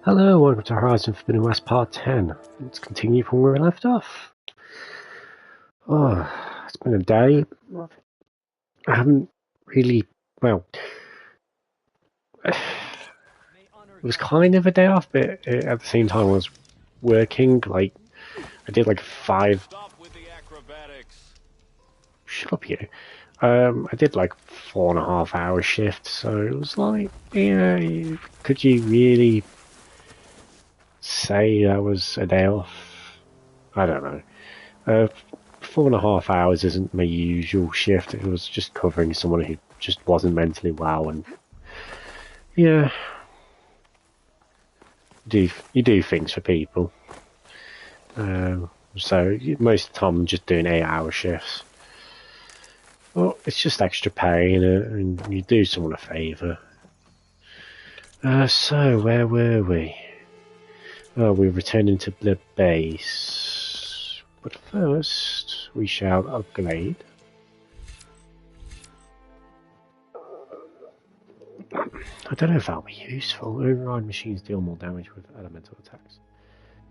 Hello, welcome to Horizon Forbidden West Part 10. Let's continue from where we left off. Oh, it's been a day. I haven't really, well, it was kind of a day off, but at the same time I was working, I did like five, shut up you. I did like 4.5 hour shifts, so it was like, yeah, could you really say that was a day off? I don't know. 4.5 hours isn't my usual shift. It was just covering someone who just wasn't mentally well, and yeah, you do things for people. So most of the time I'm just doing 8 hour shifts. Well, it's just extra pay, and you do someone a favour. So where were we? Oh, we're returning to the base. But first, we shall upgrade. I don't know if that'll be useful. Override machines deal more damage with elemental attacks.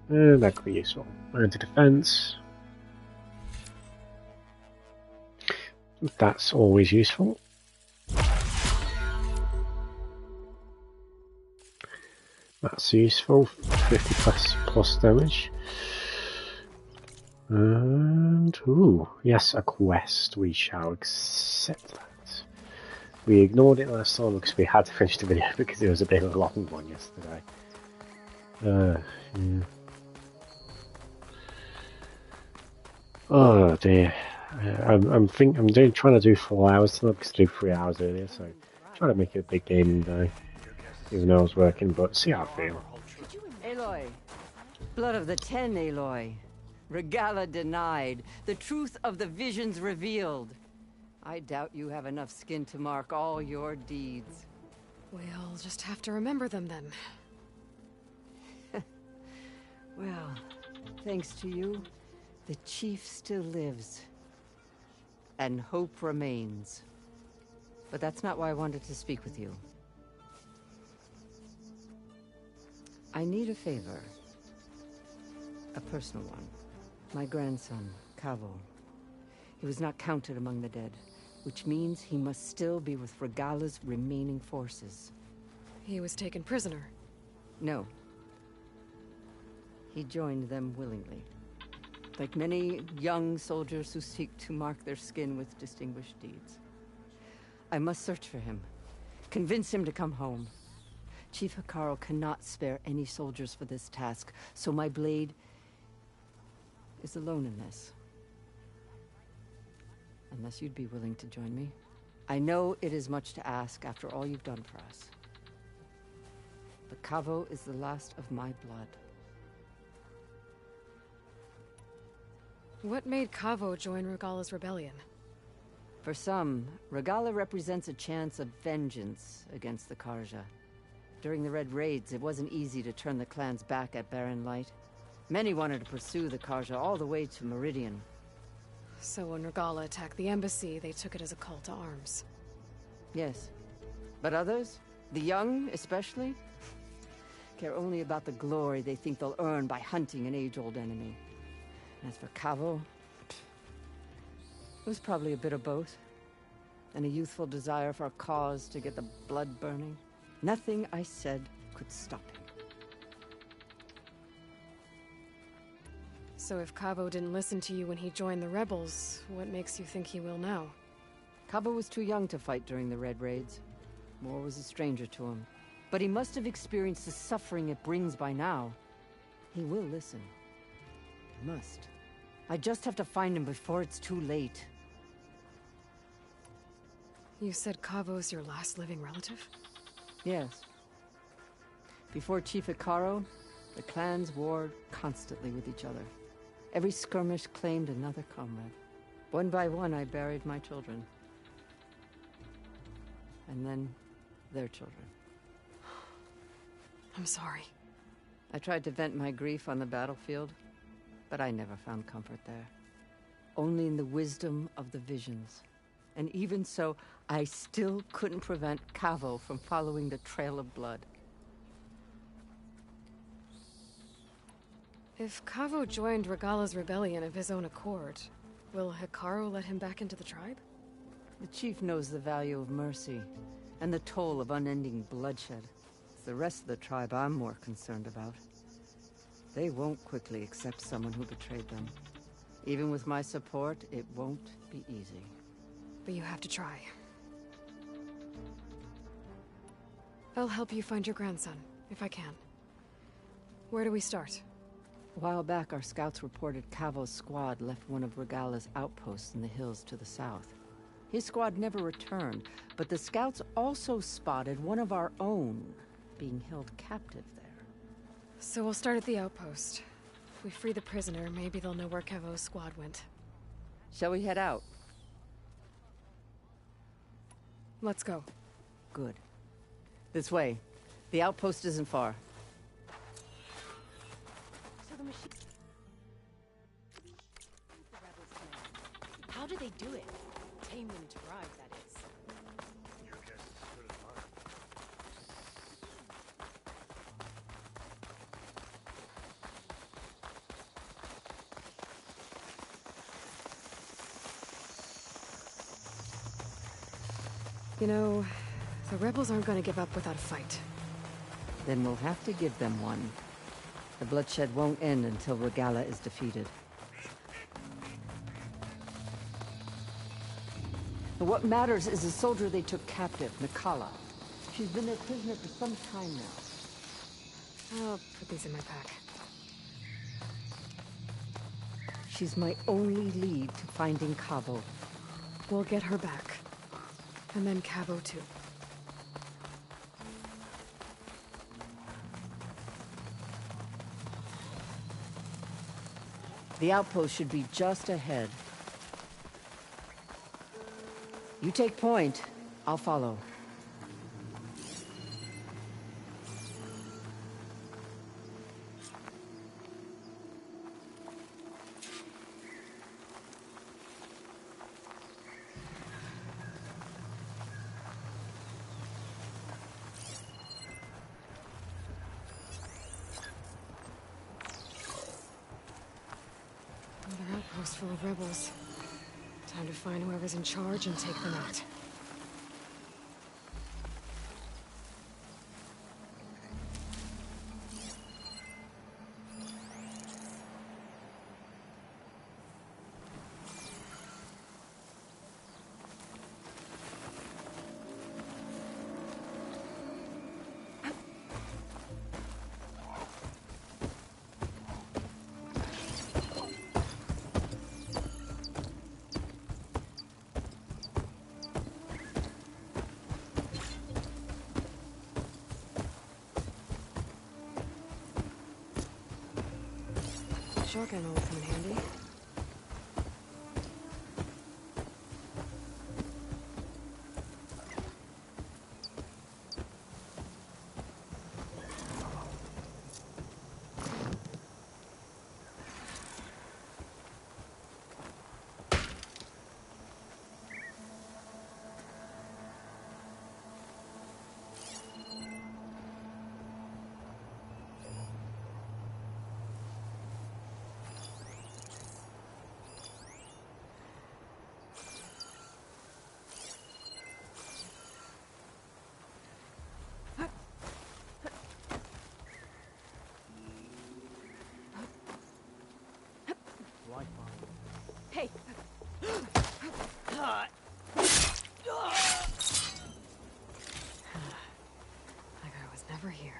That could be useful. Anti-defense. That's always useful. That's useful. 50 plus damage. And ooh, yes, a quest. We shall accept that. We ignored it last time because we had to finish the video because it was a bit of a long one yesterday. Yeah. Oh dear. I'm trying to do 4 hours tonight because I did 3 hours earlier, so trying to make it a big gaming day, even though I was working. But see how I feel. Aloy, blood of the Ten, Aloy. Regalla denied. The truth of the visions revealed. I doubt you have enough skin to mark all your deeds. We'll just have to remember them then. Well, thanks to you, the chief still lives. And hope remains. But that's not why I wanted to speak with you. I need a favor. A personal one. My grandson, Kavo. He was not counted among the dead, which means he must still be with Regalla's remaining forces. He was taken prisoner. No. He joined them willingly. Like many young soldiers who seek to mark their skin with distinguished deeds. I must search for him. Convince him to come home. Chief Hekarro cannot spare any soldiers for this task, so my blade is alone in this. Unless you'd be willing to join me. I know it is much to ask after all you've done for us. But Kavo is the last of my blood. What made Kavo join Regalla's rebellion? For some, Regalla represents a chance of vengeance against the Carja. During the Red Raids, it wasn't easy to turn the clans back at Barren Light. Many wanted to pursue the Carja all the way to Meridian. So when Regalla attacked the embassy, they took it as a call to arms. Yes. But others, the young especially, care only about the glory they think they'll earn by hunting an age-old enemy. As for Kavo, it was probably a bit of both. And a youthful desire for a cause to get the blood burning. Nothing I said could stop him. So if Kavo didn't listen to you when he joined the rebels, what makes you think he will now? Kavo was too young to fight during the Red Raids. War was a stranger to him. But he must have experienced the suffering it brings by now. He will listen. He must. I just have to find him before it's too late. You said Kavo's your last living relative? Yes. Before Chief Hekarro, the clans warred constantly with each other. Every skirmish claimed another comrade. One by one, I buried my children. And then, their children. I'm sorry. I tried to vent my grief on the battlefield, but I never found comfort there. Only in the wisdom of the visions. And even so, I still couldn't prevent Kavo from following the trail of blood. If Kavo joined Regala's rebellion of his own accord, will Hikaru let him back into the tribe? The chief knows the value of mercy, and the toll of unending bloodshed. It's the rest of the tribe I'm more concerned about. They won't quickly accept someone who betrayed them. Even with my support, it won't be easy. But you have to try. I'll help you find your grandson, if I can. Where do we start? A while back, our scouts reported Kavo's squad left one of Regala's outposts in the hills to the south. His squad never returned, but the scouts also spotted one of our own being held captive there. So we'll start at the outpost. If we free the prisoner, maybe they'll know where Kavo's squad went. Shall we head out? Let's go. Good. This way. The outpost isn't far. So the machine... The rebels plan. How do they do it? Tame them to ride, that is. Your guess is as good as mine. You know, the rebels aren't going to give up without a fight. Then we'll have to give them one. The bloodshed won't end until Regala is defeated. But what matters is the soldier they took captive, Nikala. She's been their prisoner for some time now. I'll put these in my pack. She's my only lead to finding Kavo. We'll get her back. And then Kavo too. The outpost should be just ahead. You take point, I'll follow. Another outpost full of rebels. Time to find whoever's in charge and take them out. Shotgun will come in handy. Hey! Like I was never here.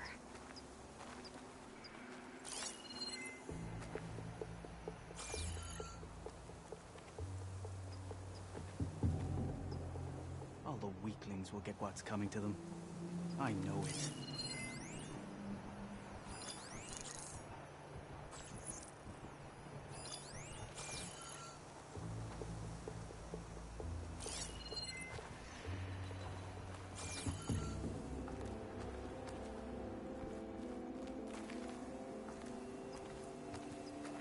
All the weaklings will get what's coming to them. I know it. All the weaklings will get what's coming to them. I know it.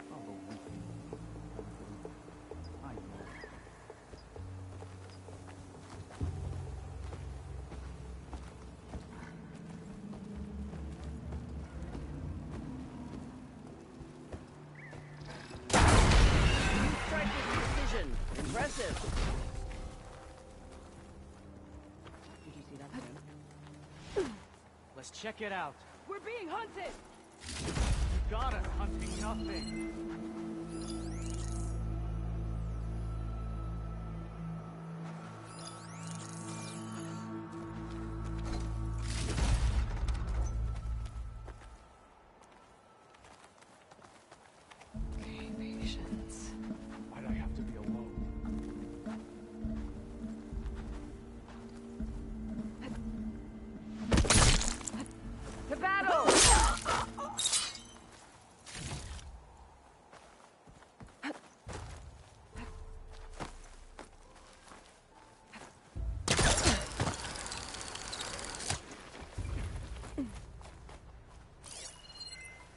Let's check it out. We're being hunted! You got us hunting nothing. Okay, patience. Why'd I have to be alone? To battle!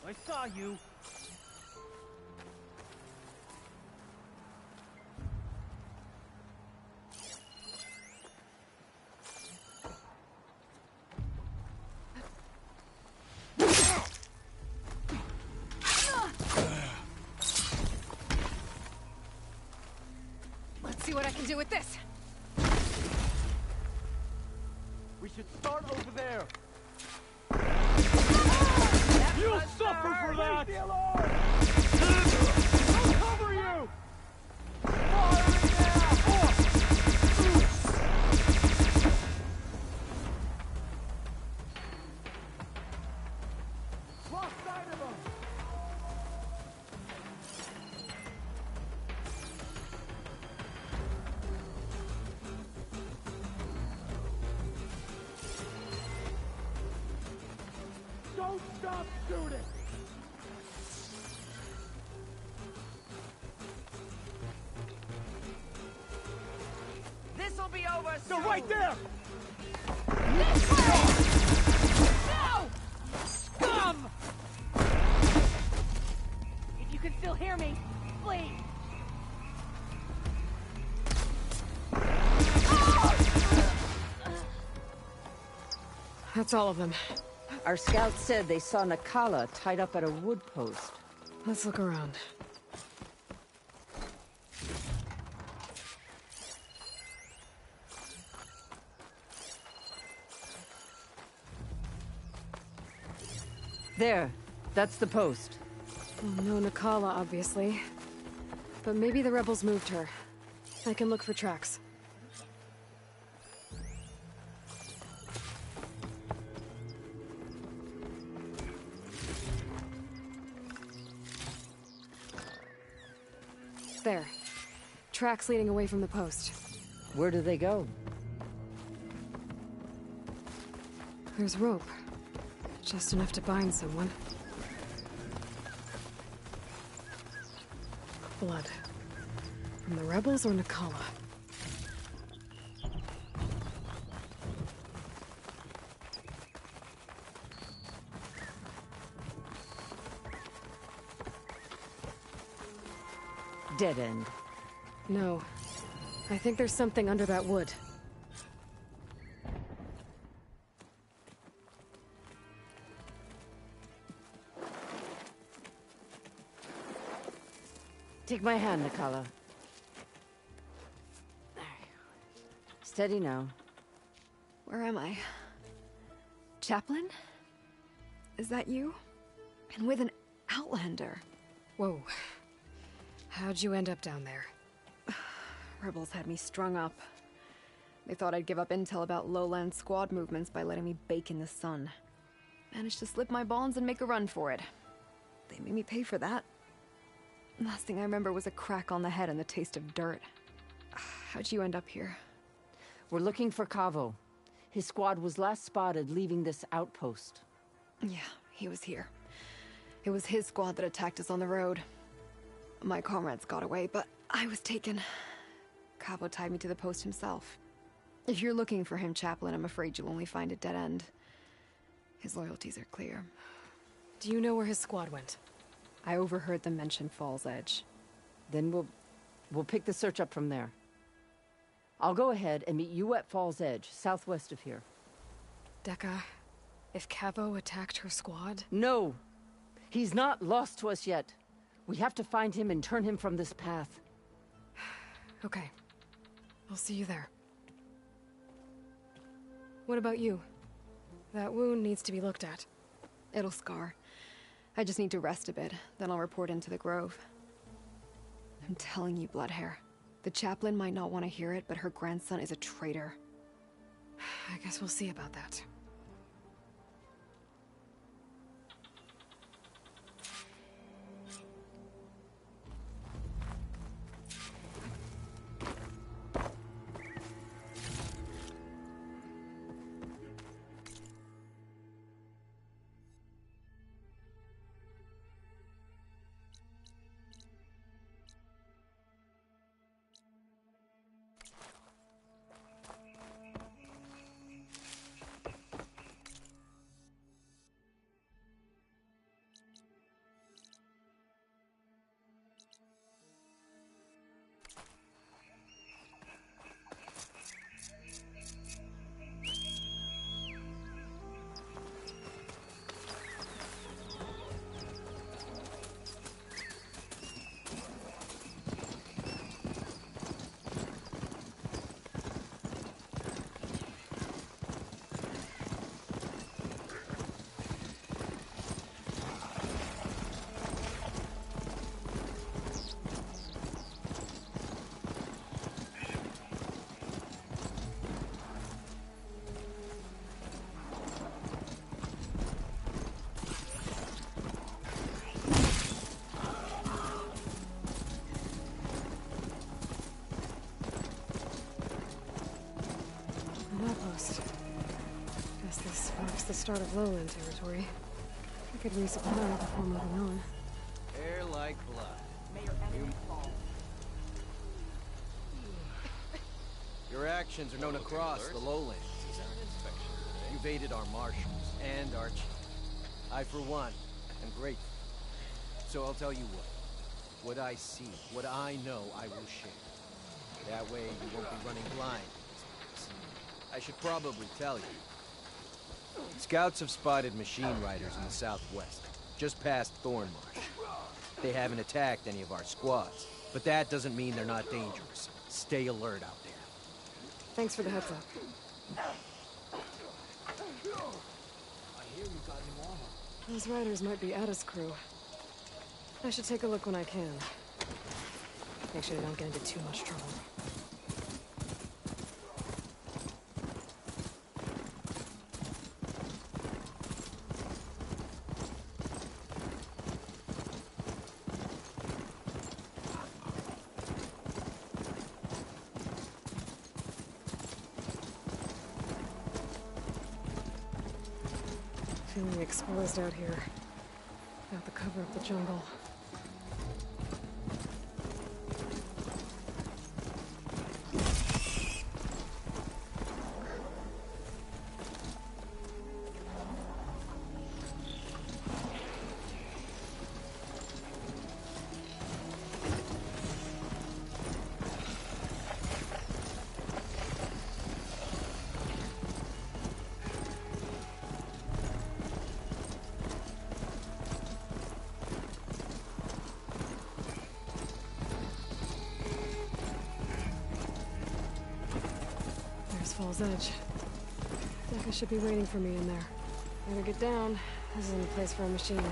I saw you. Let's see what I can do with this. We should start over there. You'll suffer for that! I'll cover you! Firing now! Lost sight of him! Don't stop shooting! This'll be over soon! They're right there! This way! No! Scum! If you can still hear me, please. That's all of them. Our scouts said they saw Nakala tied up at a wood post. Let's look around. There. That's the post. Well, no Nakala, obviously. But maybe the rebels moved her. I can look for tracks. There. Tracks leading away from the post. Where do they go? There's rope. Just enough to bind someone. Blood. From the rebels or Nakala? Dead end. No. I think there's something under that wood. Take my hand, Nakala. There. Steady now. Where am I? Chaplain? Is that you? And with an Outlander. Whoa. How'd you end up down there? Rebels had me strung up. They thought I'd give up intel about lowland squad movements by letting me bake in the sun. Managed to slip my bonds and make a run for it. They made me pay for that. Last thing I remember was a crack on the head and the taste of dirt. How'd you end up here? We're looking for Kavo. His squad was last spotted leaving this outpost. Yeah, he was here. It was his squad that attacked us on the road. My comrades got away, but I was taken. Kavo tied me to the post himself. If you're looking for him, Chaplain, I'm afraid you'll only find a dead end. His loyalties are clear. Do you know where his squad went? I overheard them mention Fall's Edge. Then we'll pick the search up from there. I'll go ahead and meet you at Fall's Edge, southwest of here. Dekka, if Kavo attacked her squad? No! He's not lost to us yet. We have to find him and turn him from this path. Okay. I'll see you there. What about you? That wound needs to be looked at. It'll scar. I just need to rest a bit, then I'll report into the Grove. I'm telling you, Bloodhair. The chaplain might not want to hear it, but her grandson is a traitor. I guess we'll see about that. An outpost. Guess this marks the start of lowland territory. I could resupply before moving on. Air like blood. May your enemies fall. Your actions are known across the lowlands. You've aided our marshals and our chief. I, for one, am grateful. So I'll tell you what. What I see, what I know, I will share. That way you won't be running blind. I should probably tell you. Scouts have spotted machine riders in the southwest, just past Thornmarsh. They haven't attacked any of our squads, but that doesn't mean they're not dangerous. Stay alert out there. Thanks for the heads up. Those riders might be Ada's crew. I should take a look when I can. Make sure they don't get into too much trouble. Feeling exposed out here. Got the cover of the jungle. Fall's Edge. Deca should be waiting for me in there. Better get down. This isn't a place for a machine. In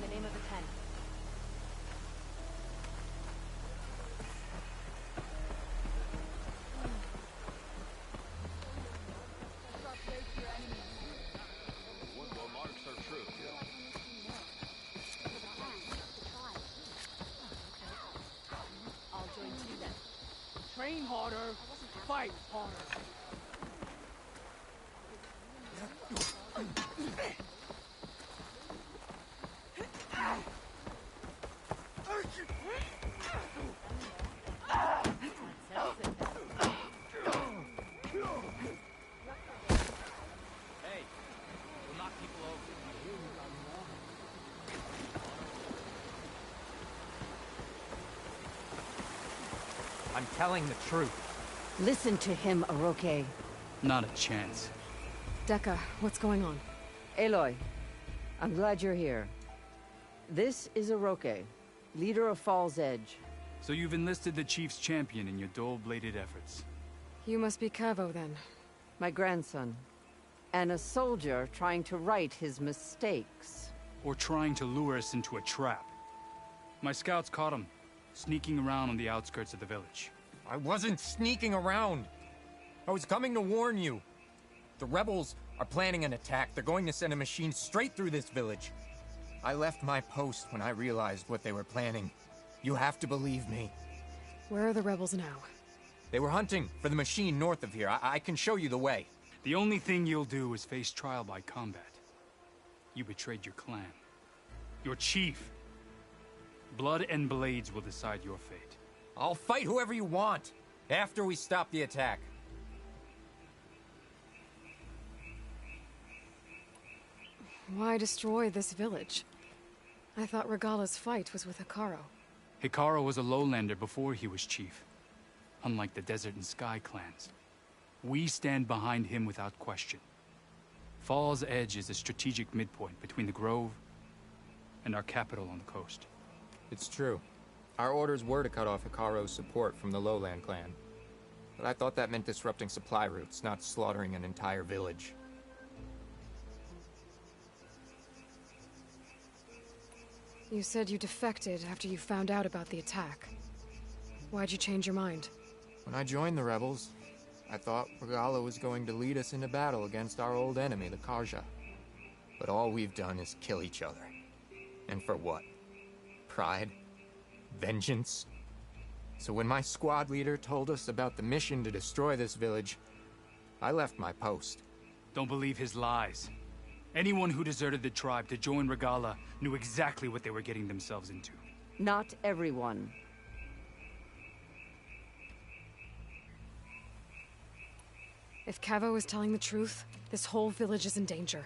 the name of the Ten. I'll join you then. Train harder, fight harder. Hey, we'll knock people over. I'm telling the truth. Listen to him, Oroke. Not a chance. Deca, what's going on? Aloy, I'm glad you're here. This is Oroke, leader of Fall's Edge. So you've enlisted the Chief's champion in your dull-bladed efforts. You must be Cavo, then. My grandson. And a soldier trying to right his mistakes. Or trying to lure us into a trap. My scouts caught him, sneaking around on the outskirts of the village. I wasn't sneaking around. I was coming to warn you. The rebels are planning an attack. They're going to send a machine straight through this village. I left my post when I realized what they were planning. You have to believe me. Where are the rebels now? They were hunting for the machine north of here. I can show you the way. The only thing you'll do is face trial by combat. You betrayed your clan. Your chief. Blood and blades will decide your fate. I'll fight whoever you want, after we stop the attack. Why destroy this village? I thought Regala's fight was with Hekarro. Hekarro was a lowlander before he was chief. Unlike the Desert and Sky clans. We stand behind him without question. Fall's Edge is a strategic midpoint between the Grove and our capital on the coast. It's true. Our orders were to cut off Hekarro's support from the Lowland clan. But I thought that meant disrupting supply routes, not slaughtering an entire village. You said you defected after you found out about the attack. Why'd you change your mind? When I joined the rebels, I thought Regala was going to lead us into battle against our old enemy, the Carja. But all we've done is kill each other. And for what? Pride? Vengeance? So when my squad leader told us about the mission to destroy this village, I left my post. Don't believe his lies. Anyone who deserted the tribe to join Regala knew exactly what they were getting themselves into. Not everyone. If Cavo is telling the truth, this whole village is in danger.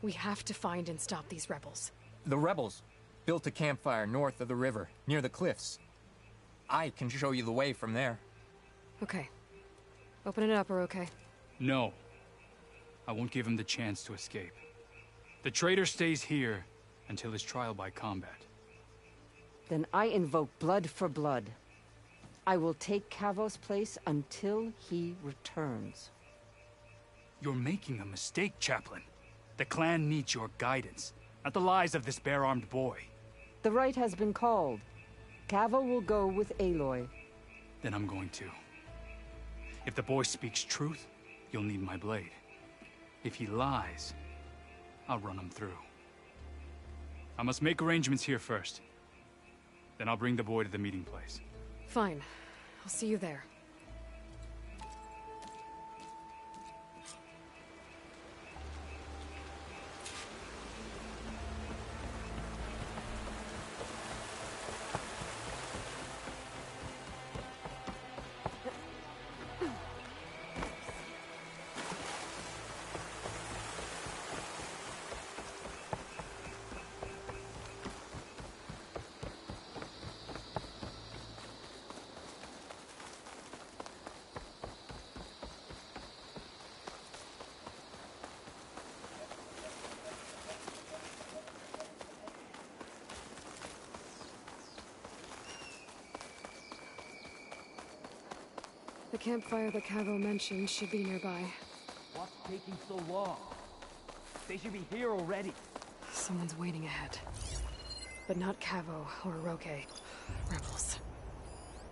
We have to find and stop these rebels. The rebels built a campfire north of the river, near the cliffs. I can show you the way from there. Okay. Open it up, or okay? No. I won't give him the chance to escape. The traitor stays here until his trial by combat. Then I invoke blood for blood. I will take Cavo's place until he returns. You're making a mistake, Chaplain. The clan needs your guidance, not the lies of this bare-armed boy. The right has been called. Cavo will go with Aloy. Then I'm going to. If the boy speaks truth, you'll need my blade. If he lies, I'll run him through. I must make arrangements here first. Then I'll bring the boy to the meeting place. Fine. I'll see you there. The campfire that Cavo mentioned should be nearby. What's taking so long? They should be here already. Someone's waiting ahead. But not Cavo or Roque. Rebels.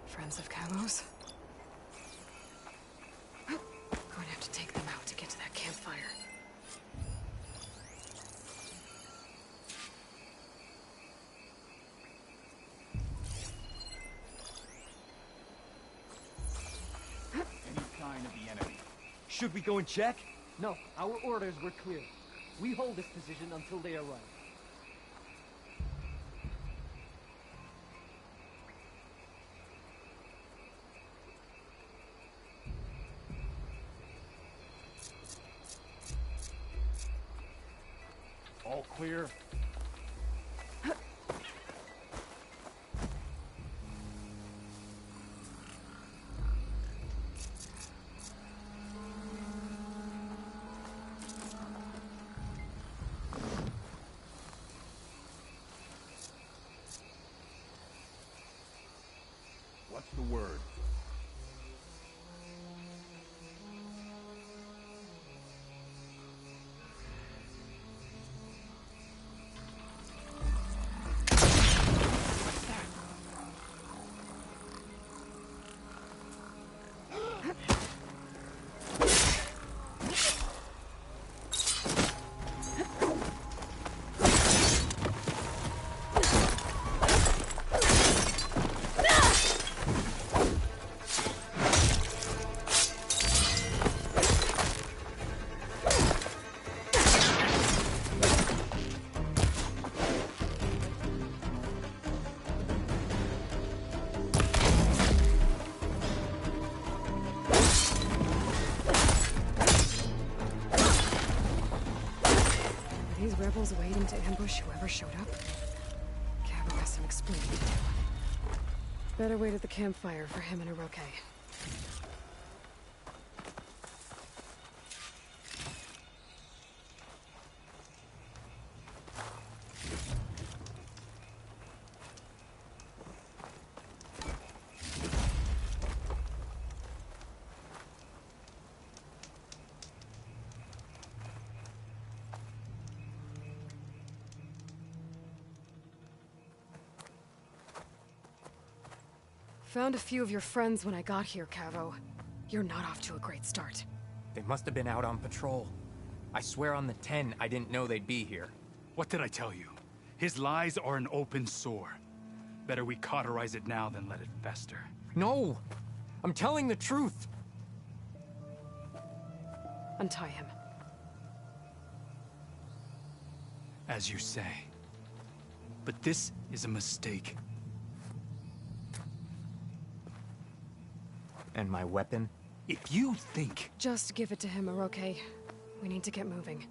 Friends of Cavo's? Going to have to take them out to get to that campfire. Should we go and check? No, our orders were clear. We hold this position until they arrive. All clear. The word. These rebels waiting to ambush whoever showed up? Cabo has some explaining to do. Better wait at the campfire for him and Oroke. Found a few of your friends when I got here, Cavo. You're not off to a great start. They must have been out on patrol. I swear on the 10, I didn't know they'd be here. What did I tell you? His lies are an open sore. Better we cauterize it now than let it fester. No! I'm telling the truth! Untie him. As you say. But this is a mistake. And my weapon? If you think... Just give it to him, Oroke. We need to get moving.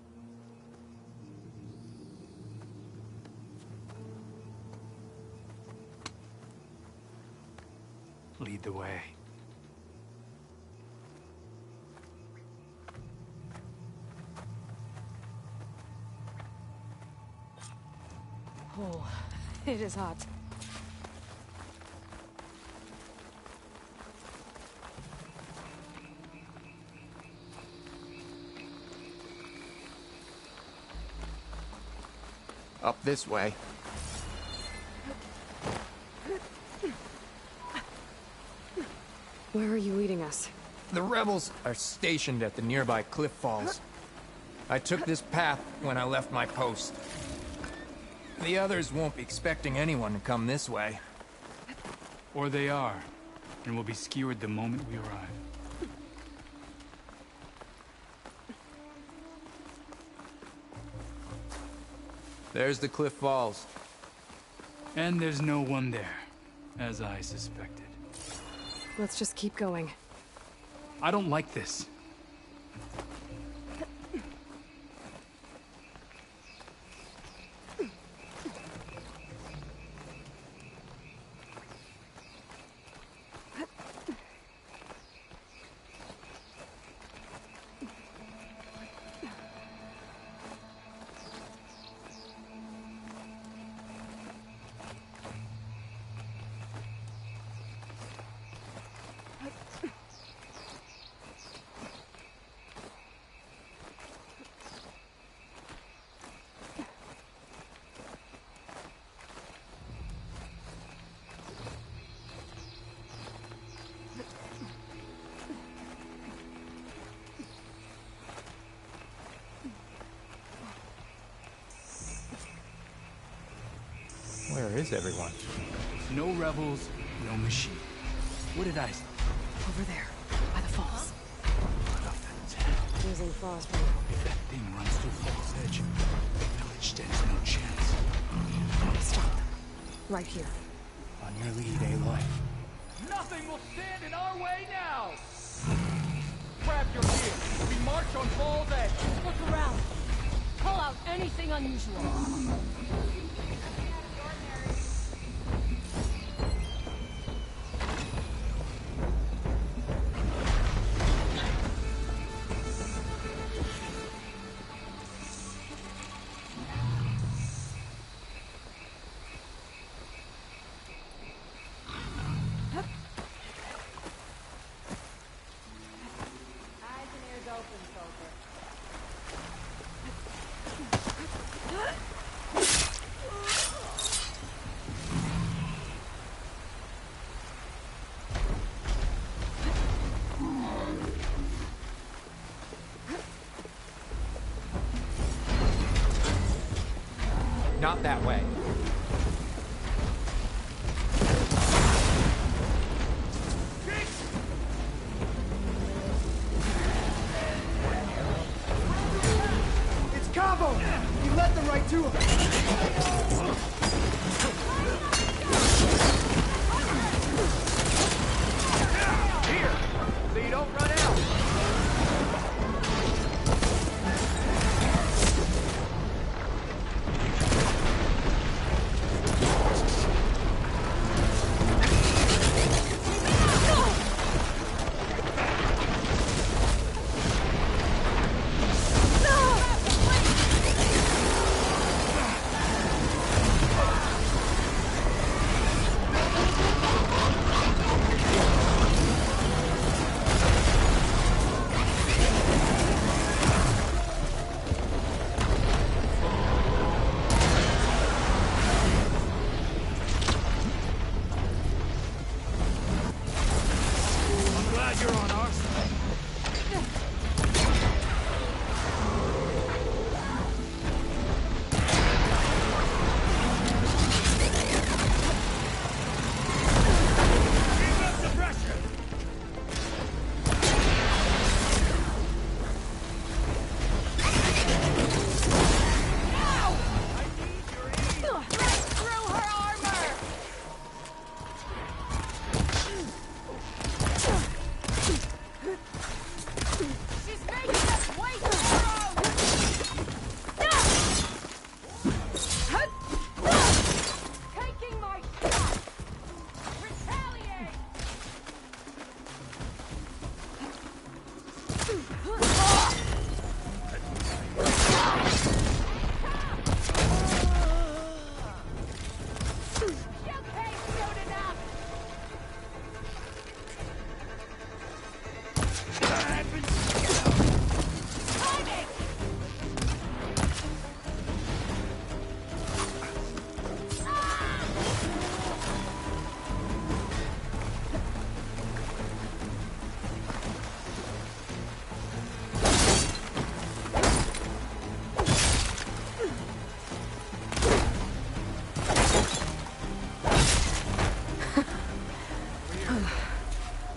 Lead the way. Oh, it is hot. Up this way. Where are you leading us? The rebels are stationed at the nearby cliff falls. I took this path when I left my post. The others won't be expecting anyone to come this way. Or they are, and will be skewered the moment we arrive. There's the cliff falls. And there's no one there, as I suspected. Let's just keep going. I don't like this. Where is everyone? No rebels, no machine. What did I say? Over there, by the falls. What of the town? Using frostbite. If that thing runs through Fall's Edge, the village stands no chance. Stop them. Right here. On your lead, Aloy. Nothing will stand in our way now! Grab your gear. We march on Fall's Edge. Look around. Call out anything unusual. not that way. It's Cabo! He led them right to him! Here! So you don't run out!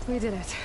We did it.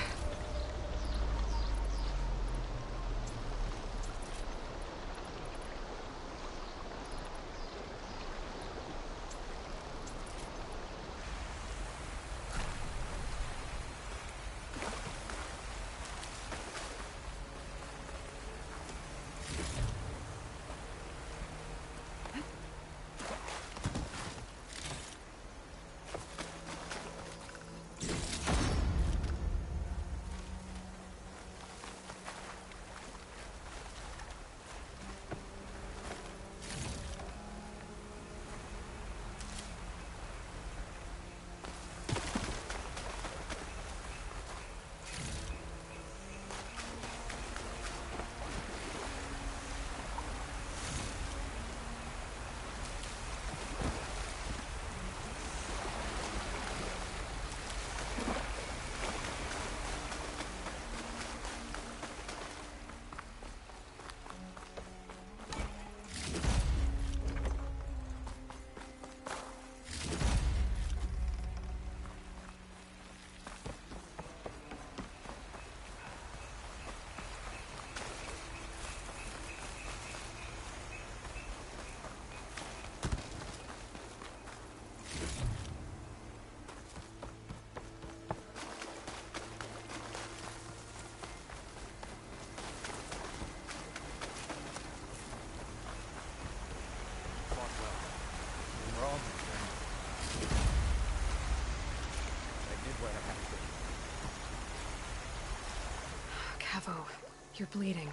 Cavo, you're bleeding.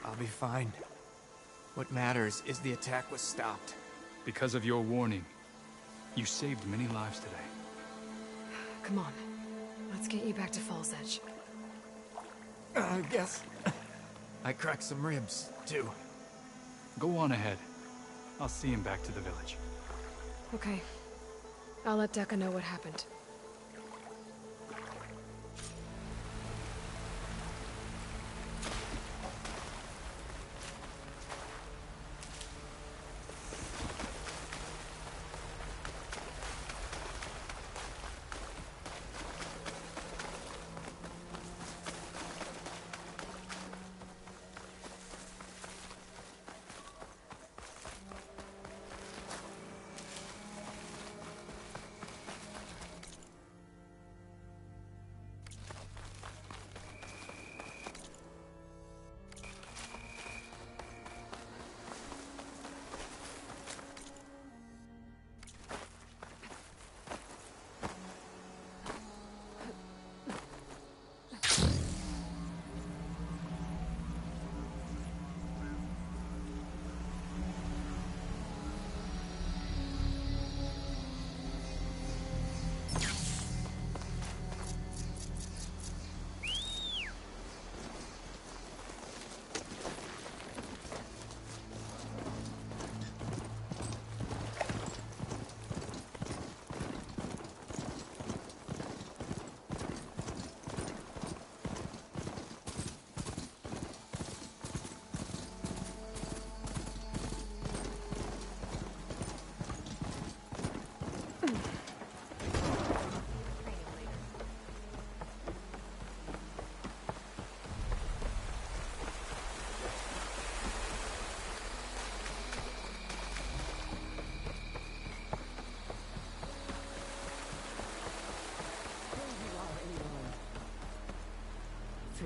I'll be fine. What matters is the attack was stopped. Because of your warning, you saved many lives today. Come on. Let's get you back to Falls Edge. I guess I cracked some ribs, too. Go on ahead. I'll see him back to the village. Okay. I'll let Dekka know what happened.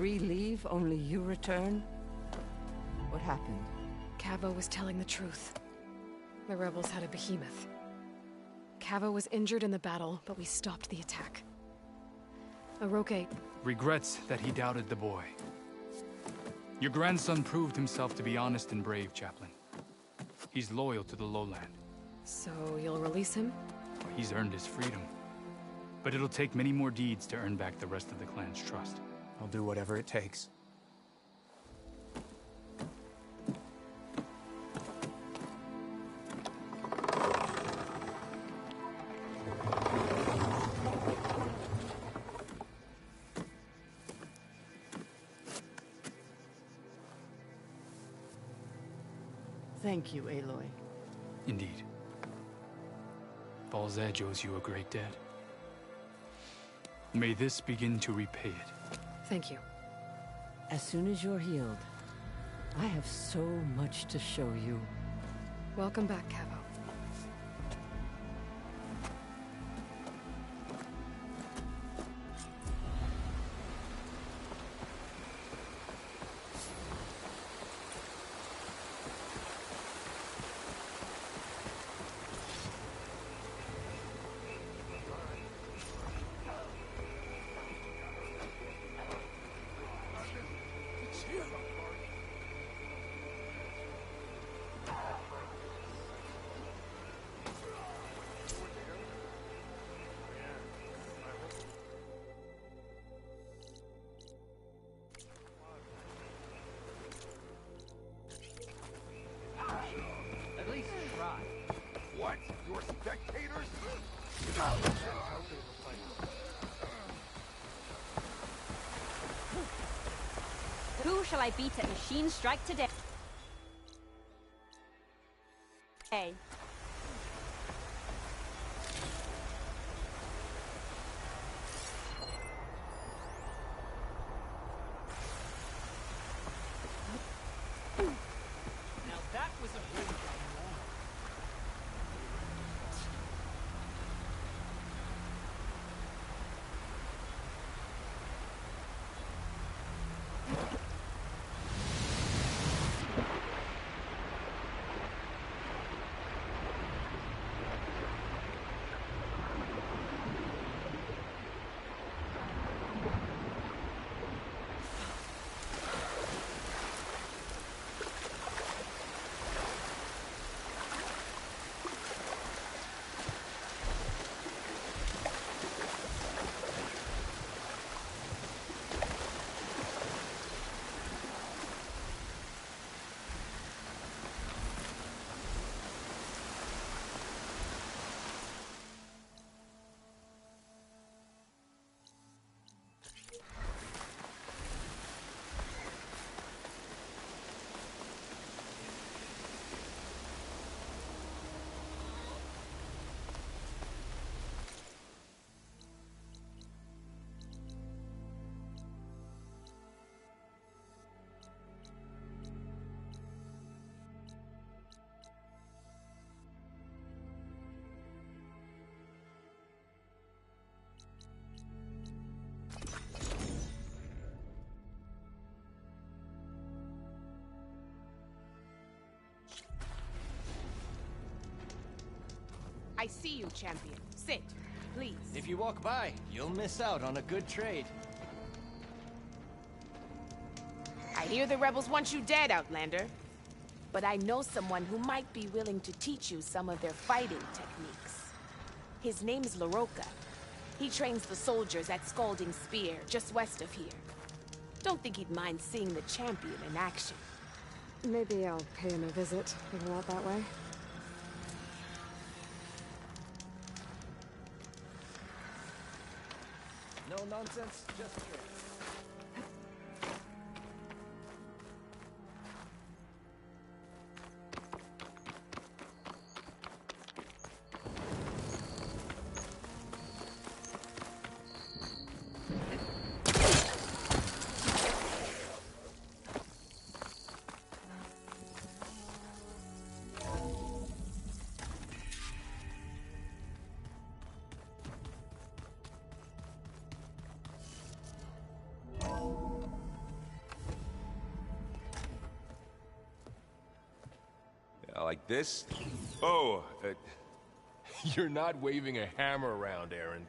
3 leave, only you return? What happened? Cavo was telling the truth. The rebels had a behemoth. Cavo was injured in the battle, but we stopped the attack. Oroke... Regrets that he doubted the boy. Your grandson proved himself to be honest and brave, Chaplain. He's loyal to the lowland. So you'll release him? He's earned his freedom. But it'll take many more deeds to earn back the rest of the clan's trust. I'll do whatever it takes. Thank you, Aloy. Indeed. Baal's Edge owes you a great debt. May this begin to repay it. Thank you. As soon as you're healed, I have so much to show you. Welcome back, Cavo. At least try. What? You're spectators? Who shall I beat at Machine Strike today? Hey. Now that was a big I see you, champion. Sit, please. If you walk by, you'll miss out on a good trade. I hear the rebels want you dead, Outlander. But I know someone who might be willing to teach you some of their fighting techniques. His name's Laroka. He trains the soldiers at Scalding Spear, just west of here. Don't think he'd mind seeing the champion in action. Maybe I'll pay him a visit, if we're out that way. No nonsense, just trade. this? Oh, You're not waving a hammer around, Aaron.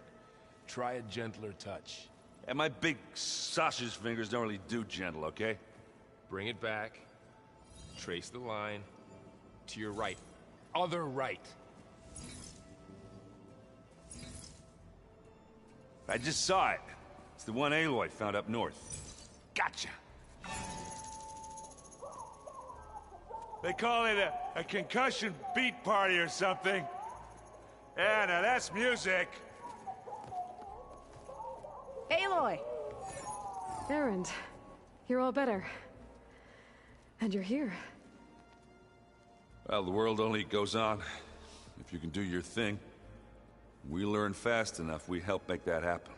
Try a gentler touch. and my big sausage fingers don't really do gentle, okay? Bring it back. Trace the line. To your right. Other right. I just saw it. It's the one Aloy found up north. Gotcha. They call it a concussion beat party or something. Yeah, now that's music. Aloy! Erend, you're all better. And you're here. Well, the world only goes on if you can do your thing. We learn fast enough, we help make that happen.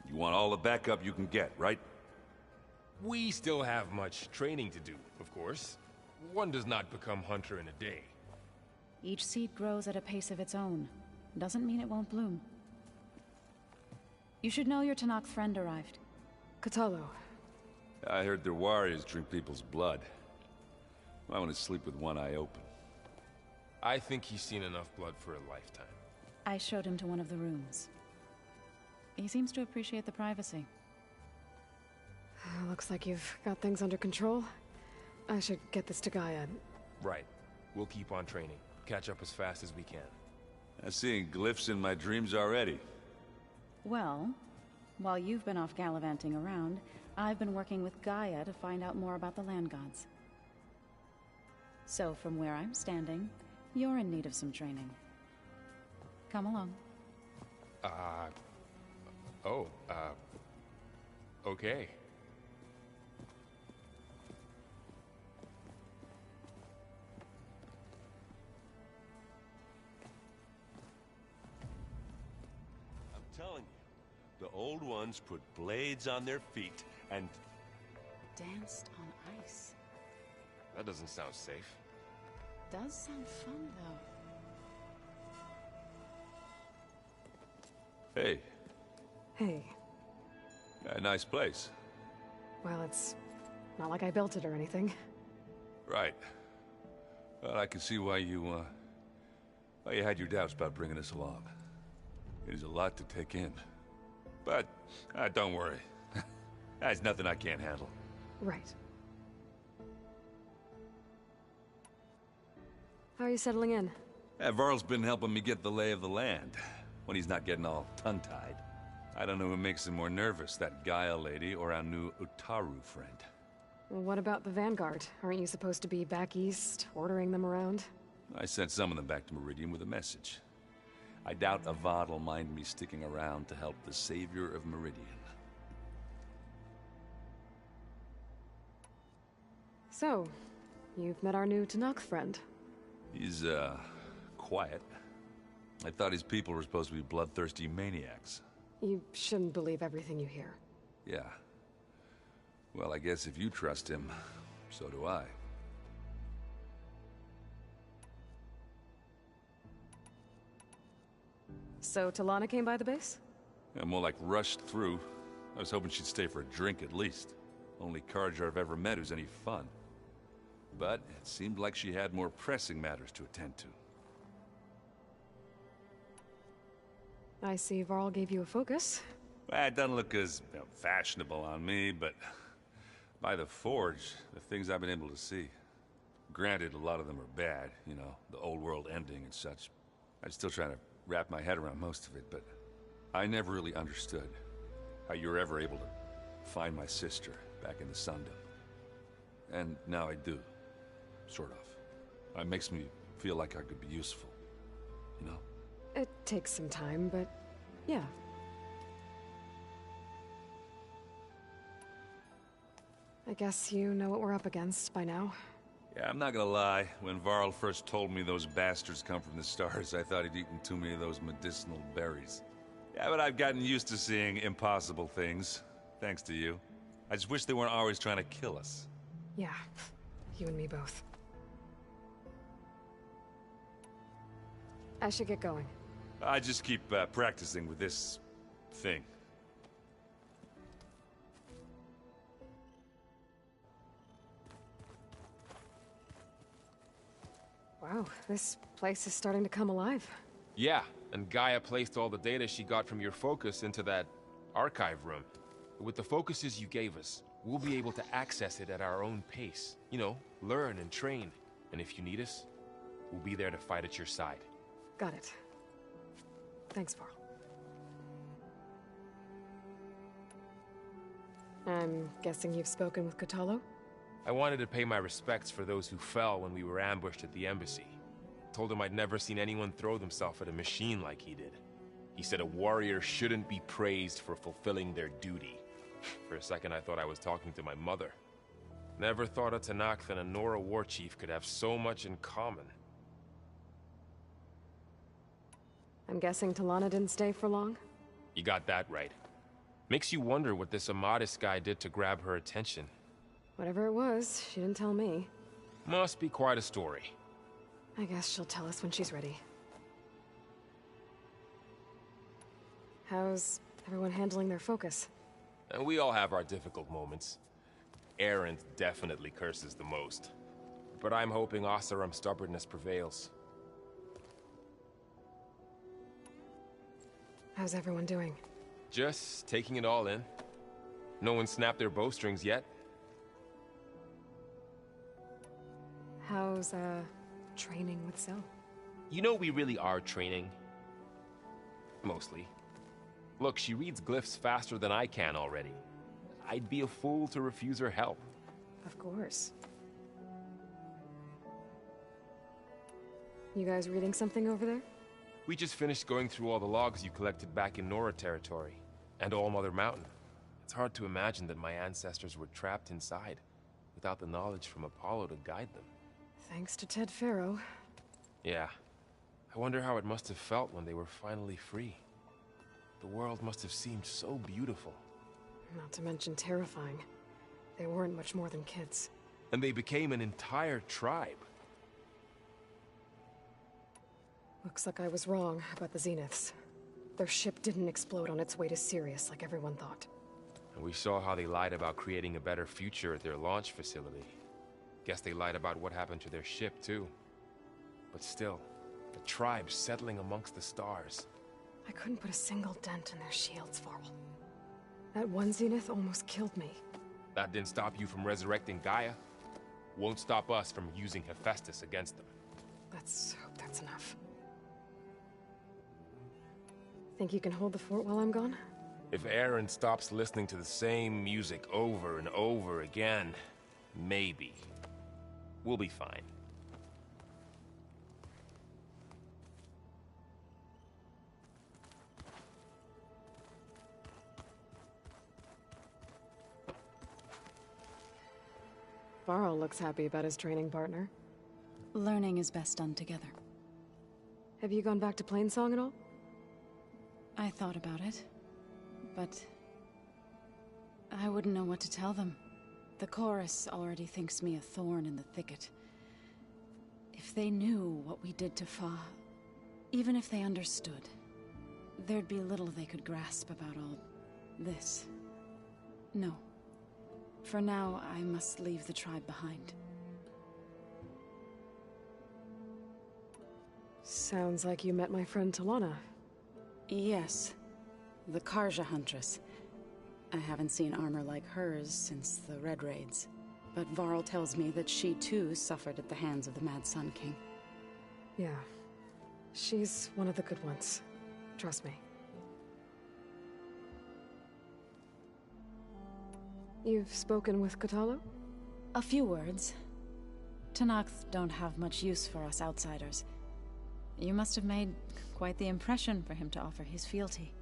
You want all the backup you can get, right? We still have much training to do, of course. One does not become hunter in a day. Each seed grows at a pace of its own. Doesn't mean it won't bloom. You should know your Tenakth friend arrived. Kotallo. I heard their warriors drink people's blood. I want to sleep with one eye open. I think he's seen enough blood for a lifetime. I showed him to one of the rooms. He seems to appreciate the privacy. Looks like you've got things under control. I should get this to Gaia. Right. We'll keep on training. Catch up as fast as we can. I'm seeing glyphs in my dreams already. Well, while you've been off gallivanting around, I've been working with Gaia to find out more about the land gods. So from where I'm standing, you're in need of some training. Come along. Okay. I'm telling you, the old ones put blades on their feet and... Danced on ice. That doesn't sound safe. Does sound fun, though. Hey. Hey. A nice place. Well, it's not like I built it or anything. Right. Well, I can see why you had your doubts about bringing us along. It is a lot to take in. But, don't worry. There's nothing I can't handle. Right. How are you settling in? Varl's been helping me get the lay of the land, when he's not getting all tongue-tied. I don't know who makes him more nervous, that Gaia lady or our new Utaru friend. Well, what about the Vanguard? Aren't you supposed to be back east, ordering them around? I sent some of them back to Meridian with a message. I doubt Avad will mind me sticking around to help the savior of Meridian. So, you've met our new Tenakth friend. He's, quiet. I thought his people were supposed to be bloodthirsty maniacs. You shouldn't believe everything you hear. Yeah. Well, I guess if you trust him, so do I. So, Talana came by the base? Yeah, more like rushed through. I was hoping she'd stay for a drink at least. Only Carja I've ever met who's any fun. But it seemed like she had more pressing matters to attend to. I see Varl gave you a focus. Well, it doesn't look as fashionable on me, but by the Forge, the things I've been able to see. Granted, a lot of them are bad, you know, the old world ending and such. I'm still trying to wrap my head around most of it, but I never really understood how you were ever able to find my sister back in the Sundom. And now I do. Sort of. It makes me feel like I could be useful. You know? It takes some time, but yeah. I guess you know what we're up against by now. Yeah, I'm not gonna lie. When Varl first told me those bastards come from the stars, I thought he'd eaten too many of those medicinal berries. Yeah, but I've gotten used to seeing impossible things. Thanks to you. I just wish they weren't always trying to kill us. Yeah, you and me both. I should get going. I just keep practicing with this thing. Wow, this place is starting to come alive. Yeah, and Gaia placed all the data she got from your focus into that archive room. With the focuses you gave us, we'll be able to access it at our own pace. You know, learn and train. And if you need us, we'll be there to fight at your side. Got it. Thanks, Varl. I'm guessing you've spoken with Kotallo? I wanted to pay my respects for those who fell when we were ambushed at the embassy. Told him I'd never seen anyone throw themselves at a machine like he did. He said a warrior shouldn't be praised for fulfilling their duty. For a second I thought I was talking to my mother. Never thought a Tenakth and a Nora war chief could have so much in common. I'm guessing Talana didn't stay for long? You got that right. Makes you wonder what this Amadis guy did to grab her attention. Whatever it was, she didn't tell me. Must be quite a story. I guess she'll tell us when she's ready. How's everyone handling their focus? And we all have our difficult moments. Erend definitely curses the most. But I'm hoping Oseram's stubbornness prevails. How's everyone doing? Just taking it all in. No one snapped their bowstrings yet. How's, training with Zoe? You know we really are training. Mostly. Look, she reads glyphs faster than I can already. I'd be a fool to refuse her help. Of course. You guys reading something over there? We just finished going through all the logs you collected back in Nora territory, and All Mother Mountain. It's hard to imagine that my ancestors were trapped inside, without the knowledge from Apollo to guide them. Thanks to Ted Faro. Yeah. I wonder how it must have felt when they were finally free. The world must have seemed so beautiful. Not to mention terrifying. They weren't much more than kids. And they became an entire tribe. Looks like I was wrong about the Zeniths. Their ship didn't explode on its way to Sirius like everyone thought. And we saw how they lied about creating a better future at their launch facility. Guess they lied about what happened to their ship, too. But still, the tribe settling amongst the stars. I couldn't put a single dent in their shields, Varl. That one Zenith almost killed me. That didn't stop you from resurrecting Gaia. Won't stop us from using Hephaestus against them. Let's hope that's enough. Think you can hold the fort while I'm gone? If Erend stops listening to the same music over and over again, maybe. We'll be fine. Varl looks happy about his training partner. Learning is best done together. Have you gone back to Plainsong at all? I thought about it, but I wouldn't know what to tell them. The chorus already thinks me a thorn in the thicket. If they knew what we did to Fa, even if they understood, there'd be little they could grasp about all this. No. For now, I must leave the tribe behind. Sounds like you met my friend Talana. Yes. The Karja Huntress. I haven't seen armor like hers since the Red Raids. But Varl tells me that she too suffered at the hands of the Mad Sun King. Yeah. She's one of the good ones. Trust me. You've spoken with Kotallo? A few words. Tenakth don't have much use for us outsiders. You must have made quite the impression for him to offer his fealty.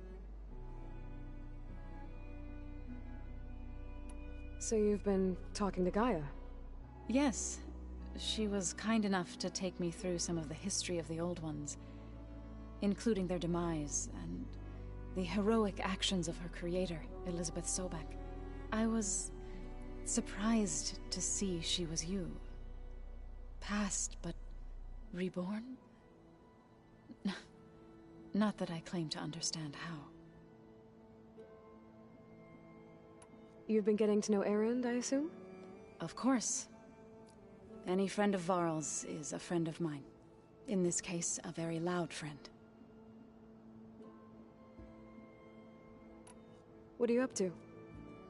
So you've been talking to Gaia? Yes. She was kind enough to take me through some of the history of the Old Ones, including their demise and the heroic actions of her creator, Elizabeth Sobek. I was surprised to see she was you. Past, but reborn? Not that I claim to understand how. You've been getting to know Erend, I assume? Of course. Any friend of Varl's is a friend of mine. In this case, a very loud friend. What are you up to?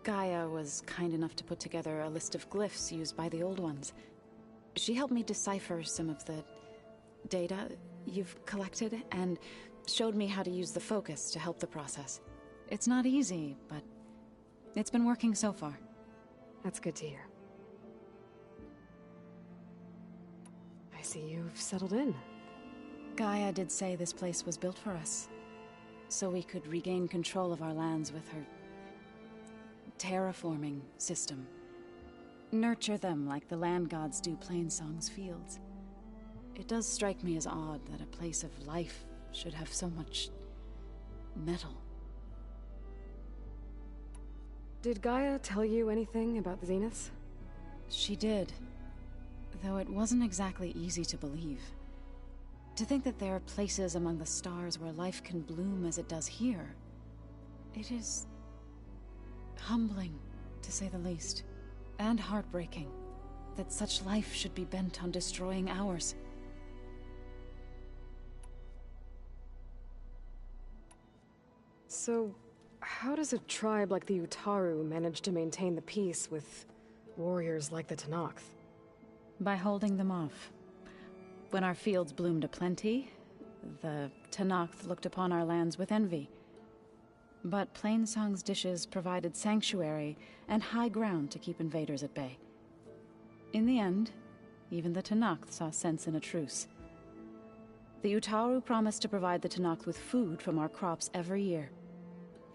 Gaia was kind enough to put together a list of glyphs used by the Old Ones. She helped me decipher some of the data you've collected, and showed me how to use the focus to help the process. It's not easy, but it's been working so far. That's good to hear. I see you've settled in. Gaia did say this place was built for us, so we could regain control of our lands with her terraforming system. Nurture them like the land gods do Plainsong's fields. It does strike me as odd that a place of life should have so much metal. Did Gaia tell you anything about the Zeniths? She did, though it wasn't exactly easy to believe. To think that there are places among the stars where life can bloom as it does here, it is humbling, to say the least, and heartbreaking that such life should be bent on destroying ours. So, how does a tribe like the Utaru manage to maintain the peace with warriors like the Tenakth? By holding them off. When our fields bloomed aplenty, the Tenakth looked upon our lands with envy. But Plainsong's dishes provided sanctuary and high ground to keep invaders at bay. In the end, even the Tenakth saw sense in a truce. The Utaru promised to provide the Tenakth with food from our crops every year.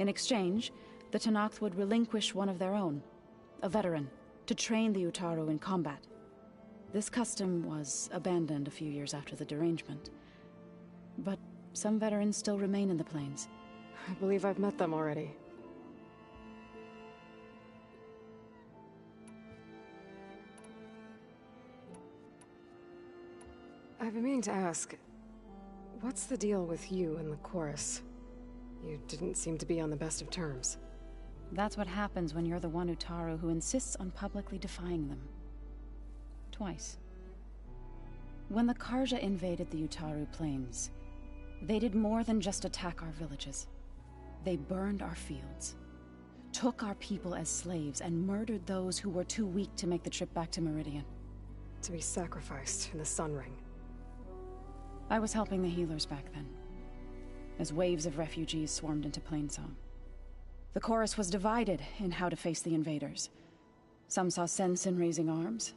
In exchange, the Tenakth would relinquish one of their own, a veteran, to train the Utaru in combat. This custom was abandoned a few years after the derangement. But some veterans still remain in the plains. I believe I've met them already. I've been meaning to ask, what's the deal with you and the chorus? You didn't seem to be on the best of terms. That's what happens when you're the one Utaru who insists on publicly defying them. Twice. When the Carja invaded the Utaru plains, they did more than just attack our villages. They burned our fields, took our people as slaves, and murdered those who were too weak to make the trip back to Meridian. To be sacrificed in the Sun Ring. I was helping the healers back then, as waves of refugees swarmed into Plainsong. The chorus was divided in how to face the invaders. Some saw sense in raising arms.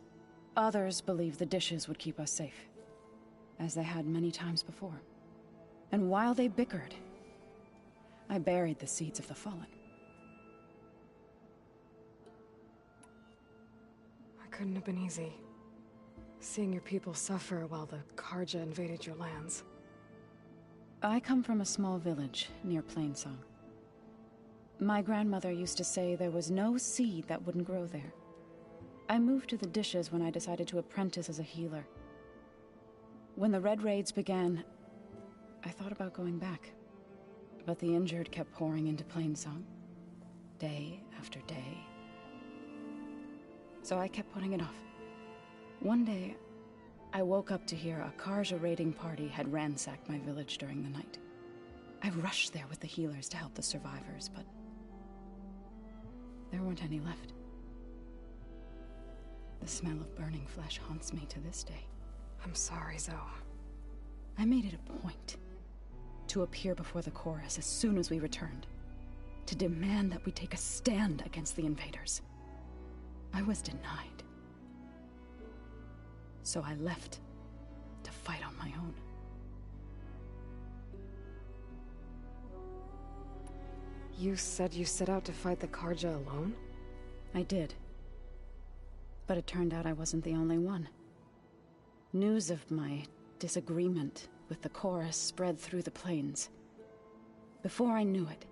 Others believed the dishes would keep us safe, as they had many times before. And while they bickered, I buried the seeds of the fallen. It couldn't have been easy, seeing your people suffer while the Carja invaded your lands. I come from a small village near Plainsong. My grandmother used to say there was no seed that wouldn't grow there. I moved to the dishes when I decided to apprentice as a healer. When the Red Raids began, I thought about going back. But the injured kept pouring into Plainsong, day after day. So I kept putting it off. One day, I woke up to hear a Carja raiding party had ransacked my village during the night. I rushed there with the healers to help the survivors, but there weren't any left. The smell of burning flesh haunts me to this day. I'm sorry, Zoe. I made it a point to appear before the chorus as soon as we returned, to demand that we take a stand against the invaders. I was denied. So I left to fight on my own. You said you set out to fight the Carja alone? I did. But it turned out I wasn't the only one. News of my disagreement with the chorus spread through the plains. Before I knew it,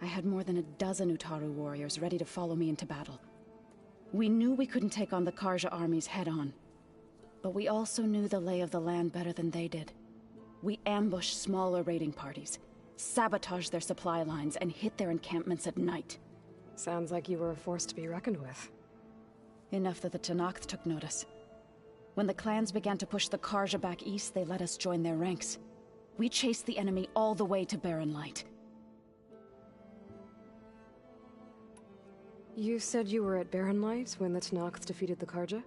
I had more than a dozen Utaru warriors ready to follow me into battle. We knew we couldn't take on the Carja armies head-on, but we also knew the lay of the land better than they did. We ambushed smaller raiding parties, sabotaged their supply lines, and hit their encampments at night. Sounds like you were a force to be reckoned with. Enough that the Tenakth took notice. When the clans began to push the Carja back east, they let us join their ranks. We chased the enemy all the way to Barren Light. You said you were at Barren Light when the Tenakth defeated the Carja?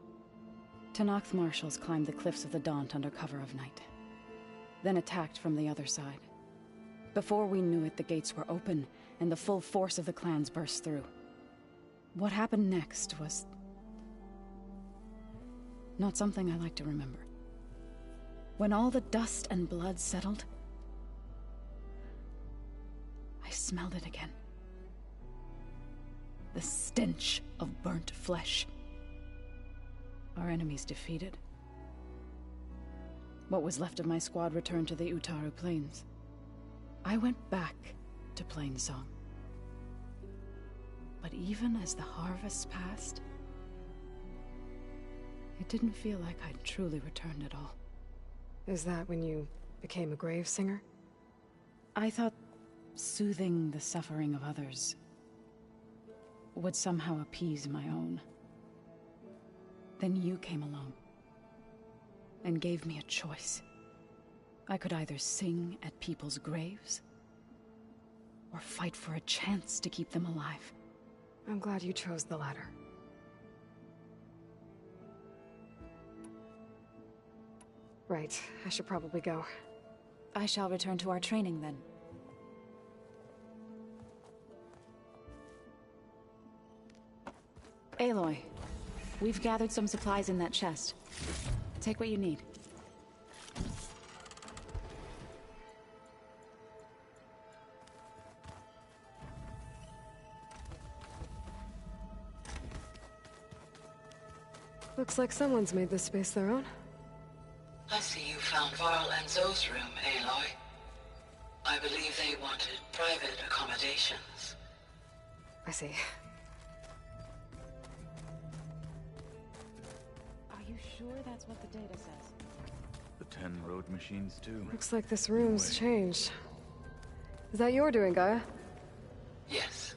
Tenakth marshals climbed the cliffs of the Daunt under cover of night, then attacked from the other side. Before we knew it, the gates were open, and the full force of the clans burst through. What happened next was not something I like to remember. When all the dust and blood settled, I smelled it again. The stench of burnt flesh. Our enemies defeated. What was left of my squad returned to the Utaru Plains. I went back to Plainsong. But even as the harvest passed, it didn't feel like I'd truly returned at all. Is that when you became a grave singer? I thought soothing the suffering of others would somehow appease my own. Then you came along and gave me a choice. I could either sing at people's graves or fight for a chance to keep them alive. I'm glad you chose the latter. Right, I should probably go. I shall return to our training then. Aloy, we've gathered some supplies in that chest. Take what you need. Looks like someone's made this space their own. I see you found Varl and Zoe's room, Aloy. I believe they wanted private accommodations. I see. Are you sure that's what the data says? The 10 road machines, too. Looks like this room's changed. Is that your doing, Gaia? Yes.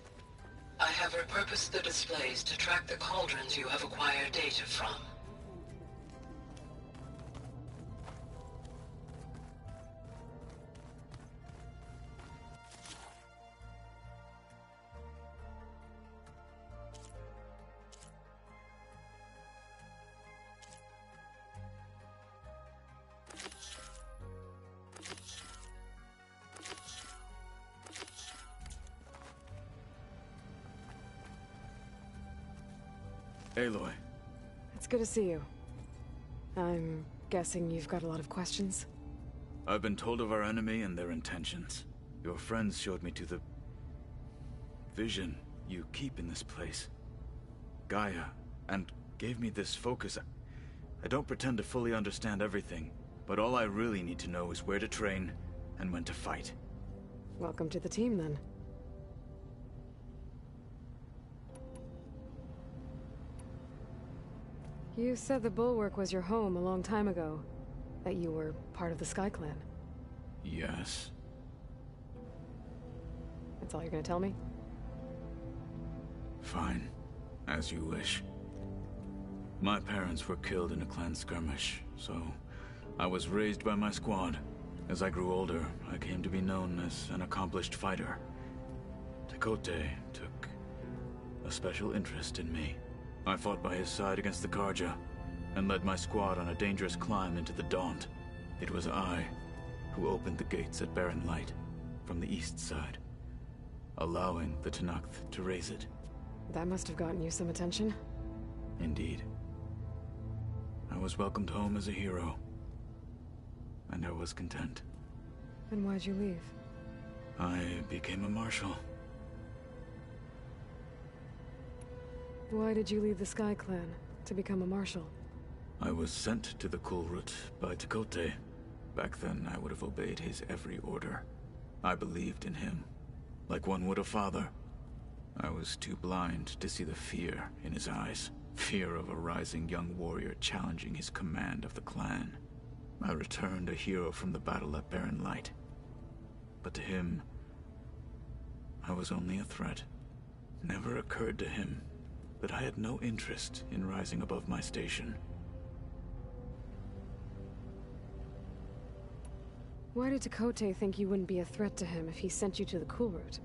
I have repurposed the displays to track the cauldrons you have acquired data from. Aloy. It's good to see you. I'm guessing you've got a lot of questions? I've been told of our enemy and their intentions. Your friends showed me to the vision you keep in this place, Gaia, and gave me this focus. I don't pretend to fully understand everything, but all I really need to know is where to train and when to fight. Welcome to the team, then. You said the Bulwark was your home a long time ago. That you were part of the Sky Clan. Yes. That's all you're gonna tell me? Fine. As you wish. My parents were killed in a clan skirmish, so I was raised by my squad. As I grew older, I came to be known as an accomplished fighter. Tekotteh took a special interest in me. I fought by his side against the Carja, and led my squad on a dangerous climb into the Daunt. It was I who opened the gates at Barren Light, from the east side, allowing the Tenakth to raise it. That must have gotten you some attention. Indeed. I was welcomed home as a hero, and I was content. Then why'd you leave? I became a marshal. Why did you leave the Sky Clan to become a marshal? I was sent to the Kulrut by Tekotteh. Back then, I would have obeyed his every order. I believed in him, like one would a father. I was too blind to see the fear in his eyes. Fear of a rising young warrior challenging his command of the clan. I returned a hero from the battle at Barren Light. But to him, I was only a threat. Never occurred to him that I had no interest in rising above my station. Why did Tekote think you wouldn't be a threat to him if he sent you to the Kulrut?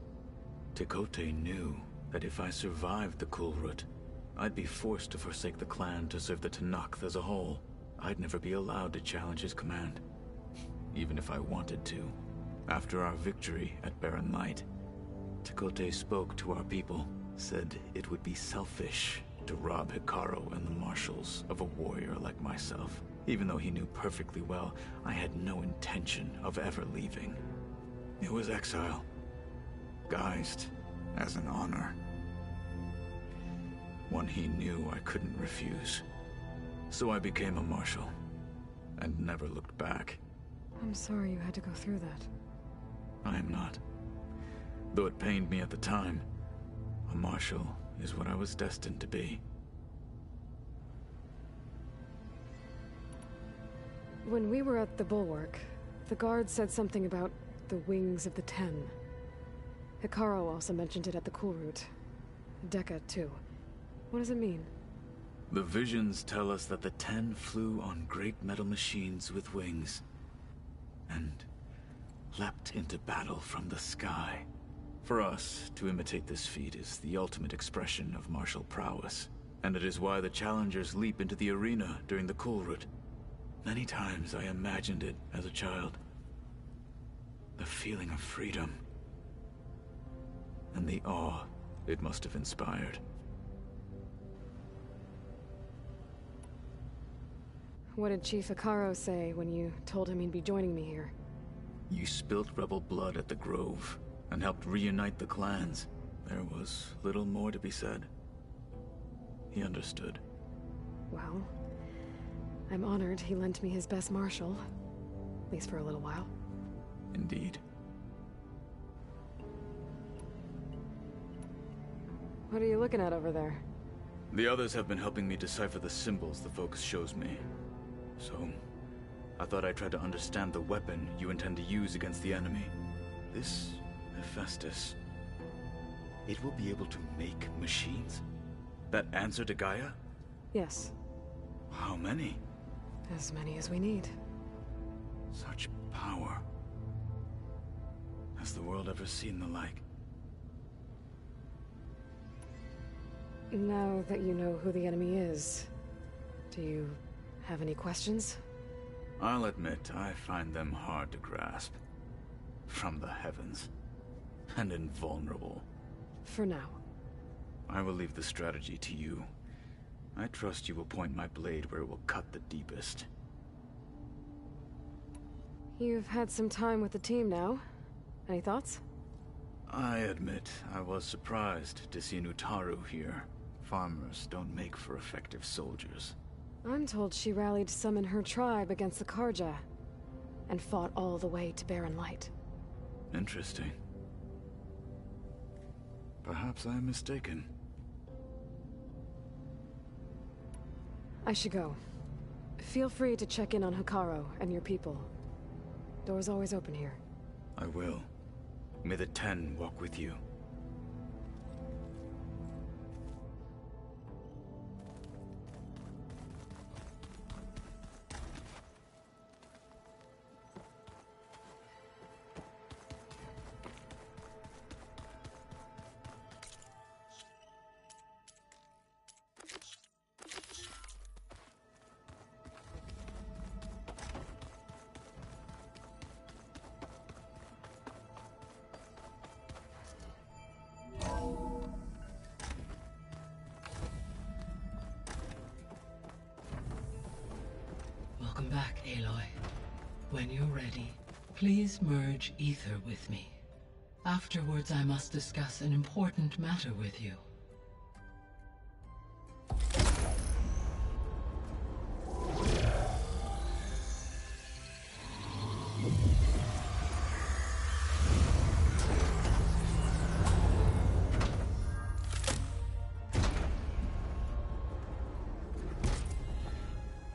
Tekote knew that if I survived the Kulrut, I'd be forced to forsake the clan to serve the Tenakth as a whole. I'd never be allowed to challenge his command, even if I wanted to. After our victory at Barren Light, Tekote spoke to our people, said it would be selfish to rob Hekarro and the marshals of a warrior like myself, even though he knew perfectly well I had no intention of ever leaving. It was exile, guised as an honor. One he knew I couldn't refuse. So I became a marshal, and never looked back. I'm sorry you had to go through that. I am not. Though it pained me at the time, a marshal is what I was destined to be. When we were at the Bulwark, the guard said something about the Wings of the Ten. Hekarro also mentioned it at the Kulrut. Dekka, too. What does it mean? The visions tell us that the Ten flew on great metal machines with wings, and leapt into battle from the sky. For us, to imitate this feat is the ultimate expression of martial prowess, and it is why the challengers leap into the arena during the Kulrut. Many times I imagined it as a child. The feeling of freedom, and the awe it must have inspired. What did Chief Hekarro say when you told him he'd be joining me here? You spilt rebel blood at the Grove, and helped reunite the clans. There was little more to be said. He understood. Well, I'm honored he lent me his best marshal. At least for a little while. Indeed. What are you looking at over there? The others have been helping me decipher the symbols the Focus shows me. So, I thought I'd try to understand the weapon you intend to use against the enemy. This Hephaestus, it will be able to make machines? That answer to Gaia? Yes. How many? As many as we need. Such power. Has the world ever seen the like? Now that you know who the enemy is, do you have any questions? I'll admit, I find them hard to grasp. From the heavens. And invulnerable. For now. I will leave the strategy to you. I trust you will point my blade where it will cut the deepest. You've had some time with the team now. Any thoughts? I admit, I was surprised to see Nutaru here. Farmers don't make for effective soldiers. I'm told she rallied to summon her tribe against the Karja, and fought all the way to Barren Light. Interesting. Perhaps I am mistaken. I should go. Feel free to check in on Hekarro and your people. Door's always open here. I will. May the Ten walk with you. Welcome back, Aloy. When you're ready, please merge ether with me. Afterwards, I must discuss an important matter with you.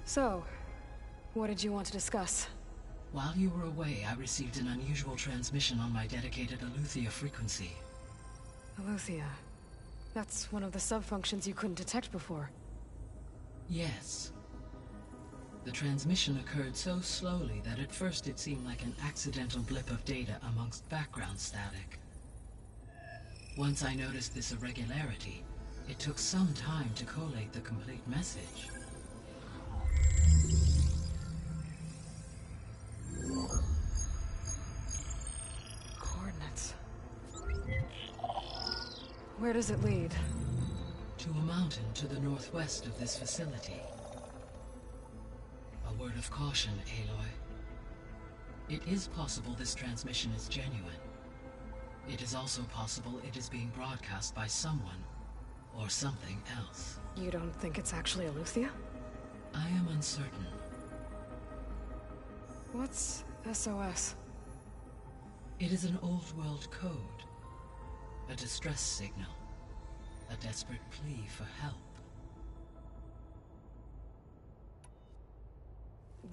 So, what did you want to discuss? While you were away, I received an unusual transmission on my dedicated Aletheia frequency. Aletheia. That's one of the sub-functions you couldn't detect before. Yes. The transmission occurred so slowly that at first it seemed like an accidental blip of data amongst background static. Once I noticed this irregularity, it took some time to collate the complete message. Coordinates. Where does it lead? To a mountain to the northwest of this facility. A word of caution, Aloy. It is possible this transmission is genuine. It is also possible it is being broadcast by someone or something else. You don't think it's actually Eleuthia? I am uncertain. What's SOS? It is an old world code. A distress signal. A desperate plea for help.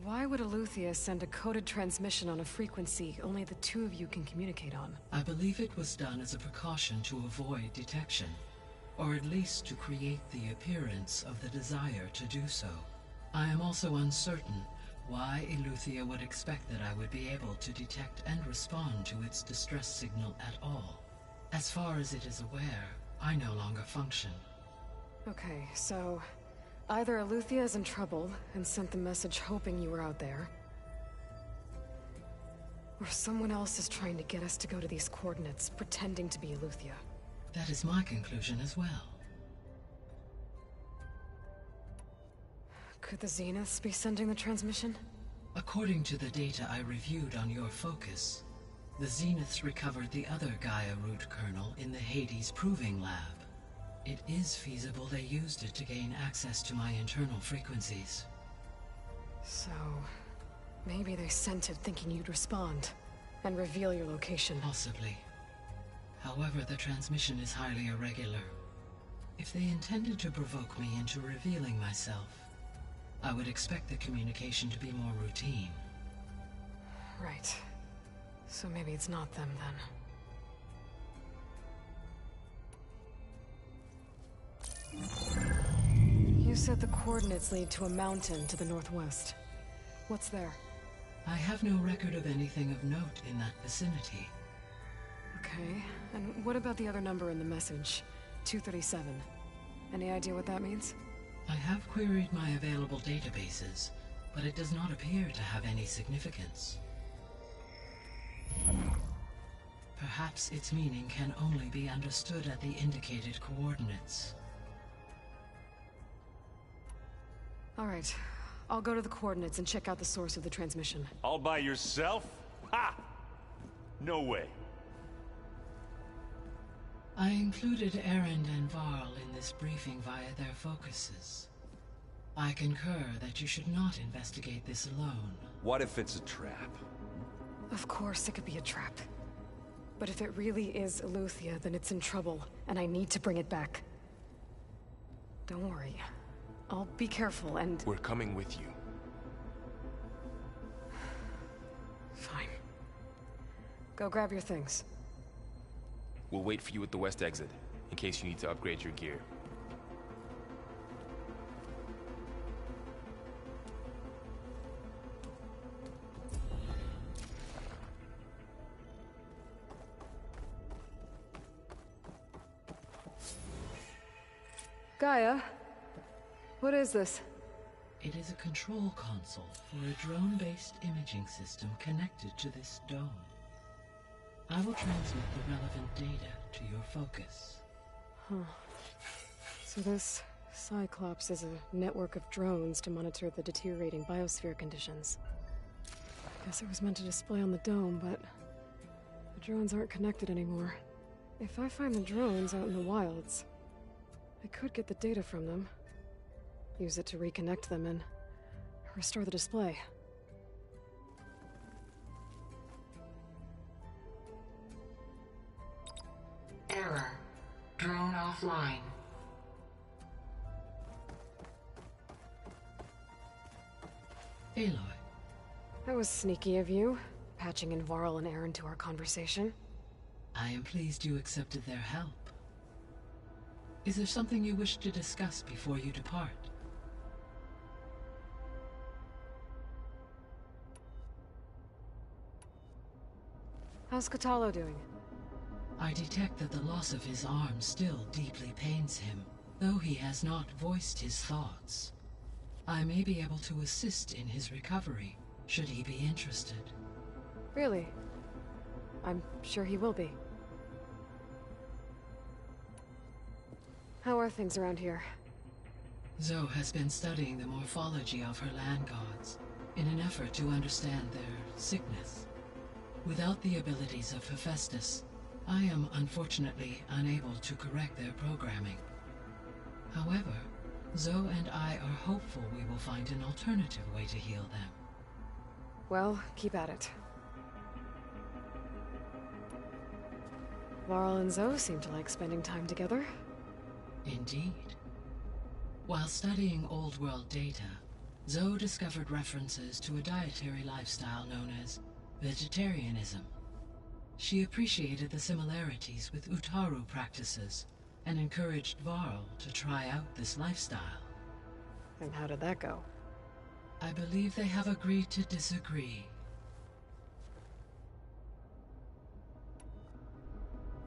Why would Eleuthia send a coded transmission on a frequency only the two of you can communicate on? I believe it was done as a precaution to avoid detection, or at least to create the appearance of the desire to do so. I am also uncertain why Eleuthia would expect that I would be able to detect and respond to its distress signal at all. As far as it is aware, I no longer function. Okay, so either Eleuthia is in trouble and sent the message hoping you were out there, or someone else is trying to get us to go to these coordinates, pretending to be Eleuthia. That is my conclusion as well. Could the Zeniths be sending the transmission? According to the data I reviewed on your focus, the Zeniths recovered the other Gaia root kernel in the Hades Proving Lab. It is feasible they used it to gain access to my internal frequencies. So, maybe they sent it thinking you'd respond and reveal your location. Possibly. However, the transmission is highly irregular. If they intended to provoke me into revealing myself, I would expect the communication to be more routine. Right. So maybe it's not them then. You said the coordinates lead to a mountain to the northwest. What's there? I have no record of anything of note in that vicinity. Okay, and what about the other number in the message? 237. Any idea what that means? I have queried my available databases, but it does not appear to have any significance. Perhaps its meaning can only be understood at the indicated coordinates. All right, I'll go to the coordinates and check out the source of the transmission. All by yourself? Ha! No way. I included Erend and Varl in this briefing via their focuses. I concur that you should not investigate this alone. What if it's a trap? Of course it could be a trap. But if it really is Eleuthia, then it's in trouble, and I need to bring it back. Don't worry. I'll be careful and... We're coming with you. Fine. Go grab your things. We'll wait for you at the west exit, in case you need to upgrade your gear. Gaia, what is this? It is a control console for a drone-based imaging system connected to this dome. I will transmit the relevant data to your focus. Huh. So this Cyclops is a network of drones to monitor the deteriorating biosphere conditions. I guess it was meant to display on the dome, but the drones aren't connected anymore. If I find the drones out in the wilds, I could get the data from them, use it to reconnect them, and restore the display. Error. Drone offline. Aloy. That was sneaky of you, patching in Varl and Erend to our conversation. I am pleased you accepted their help. Is there something you wish to discuss before you depart? How's Kotallo doing? I detect that the loss of his arm still deeply pains him, though he has not voiced his thoughts. I may be able to assist in his recovery, should he be interested. Really? I'm sure he will be. How are things around here? Zoe has been studying the morphology of her land gods in an effort to understand their sickness. Without the abilities of Hephaestus, I am unfortunately unable to correct their programming. However, Zoe and I are hopeful we will find an alternative way to heal them. Well, keep at it. Varl and Zoe seem to like spending time together. Indeed. While studying Old World data, Zoe discovered references to a dietary lifestyle known as vegetarianism. She appreciated the similarities with Utaru practices and encouraged Varl to try out this lifestyle. And how did that go? I believe they have agreed to disagree.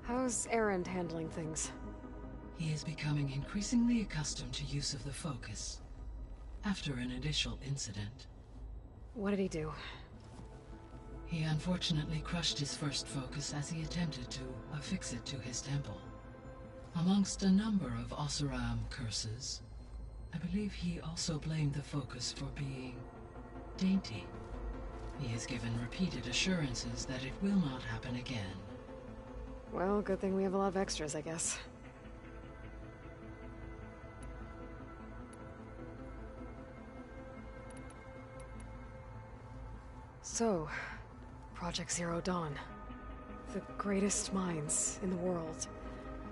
How's Erend handling things? He is becoming increasingly accustomed to use of the focus, after an initial incident. What did he do? He unfortunately crushed his first focus as he attempted to affix it to his temple. Amongst a number of Oseram curses, I believe he also blamed the focus for being dainty. He has given repeated assurances that it will not happen again. Well, good thing we have a lot of extras, I guess. So, Project Zero Dawn. The greatest minds in the world,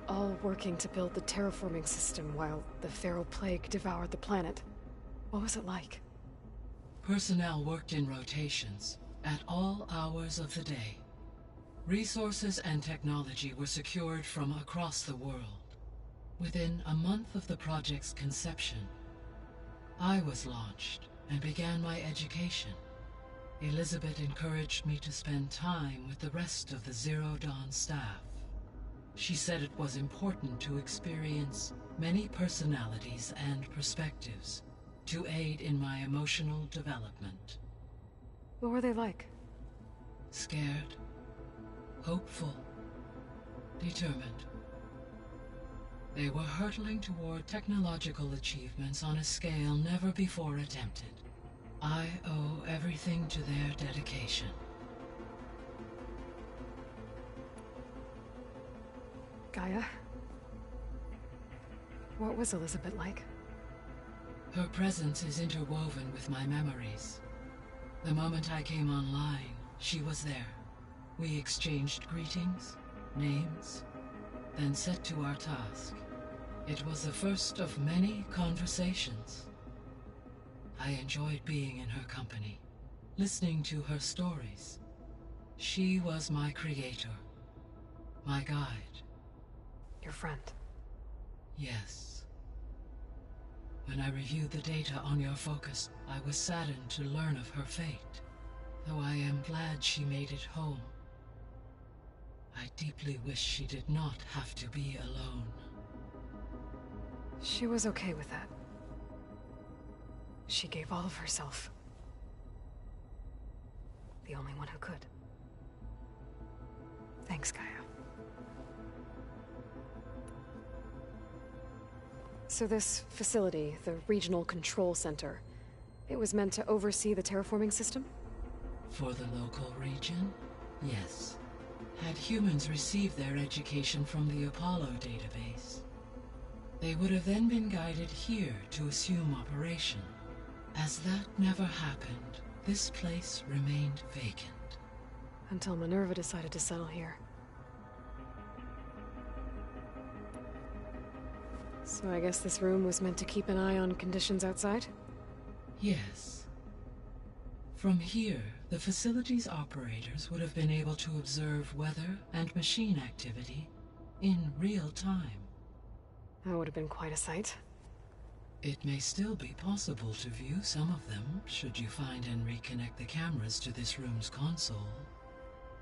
all working to build the terraforming system while the Pharaoh Plague devoured the planet. What was it like? Personnel worked in rotations, at all hours of the day. Resources and technology were secured from across the world. Within a month of the project's conception, I was launched and began my education. Elizabeth encouraged me to spend time with the rest of the Zero Dawn staff. She said it was important to experience many personalities and perspectives to aid in my emotional development. What were they like? Scared, hopeful, determined. They were hurtling toward technological achievements on a scale never before attempted. I owe everything to their dedication. Gaia? What was Elizabeth like? Her presence is interwoven with my memories. The moment I came online, she was there. We exchanged greetings, names, then set to our task. It was the first of many conversations. I enjoyed being in her company, listening to her stories. She was my creator, my guide. Your friend? Yes. When I reviewed the data on your focus, I was saddened to learn of her fate, though I am glad she made it home. I deeply wish she did not have to be alone. She was okay with that. She gave all of herself. The only one who could. Thanks, Gaia. So this facility, the Regional Control Center, it was meant to oversee the terraforming system? For the local region, yes. Had humans received their education from the Apollo database, they would have then been guided here to assume operation. As that never happened, this place remained vacant. Until Minerva decided to settle here. So I guess this room was meant to keep an eye on conditions outside? Yes. From here, the facility's operators would have been able to observe weather and machine activity in real time. That would have been quite a sight. It may still be possible to view some of them, should you find and reconnect the cameras to this room's console.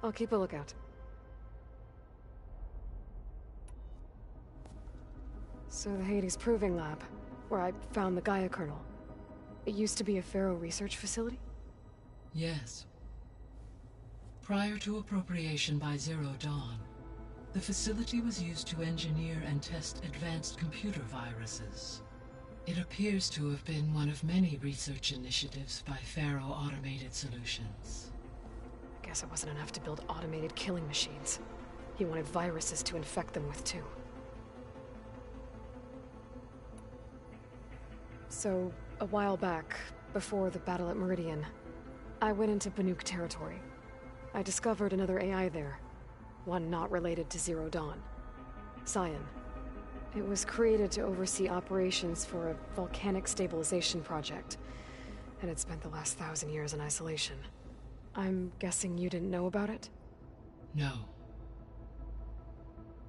I'll keep a lookout. So the Hades Proving Lab, where I found the Gaia kernel. It used to be a Pharaoh research facility? Yes. Prior to appropriation by Zero Dawn, the facility was used to engineer and test advanced computer viruses. It appears to have been one of many research initiatives by Pharaoh Automated Solutions. I guess it wasn't enough to build automated killing machines. He wanted viruses to infect them with, too. So, a while back, before the battle at Meridian, I went into Banuk territory. I discovered another AI there, one not related to Zero Dawn. Cyan. It was created to oversee operations for a volcanic stabilization project, and it spent the last 1,000 years in isolation. I'm guessing you didn't know about it? No.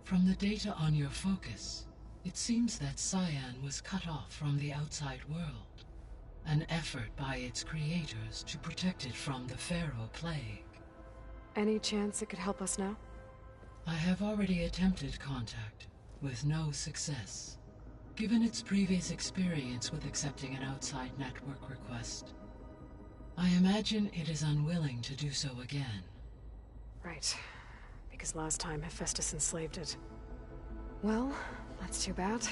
From the data on your focus, it seems that Cyan was cut off from the outside world, an effort by its creators to protect it from the Pharaoh Plague. Any chance it could help us now? I have already attempted contact, with no success. Given its previous experience with accepting an outside network request, I imagine it is unwilling to do so again. Right. Because last time Hephaestus enslaved it. Well, that's too bad.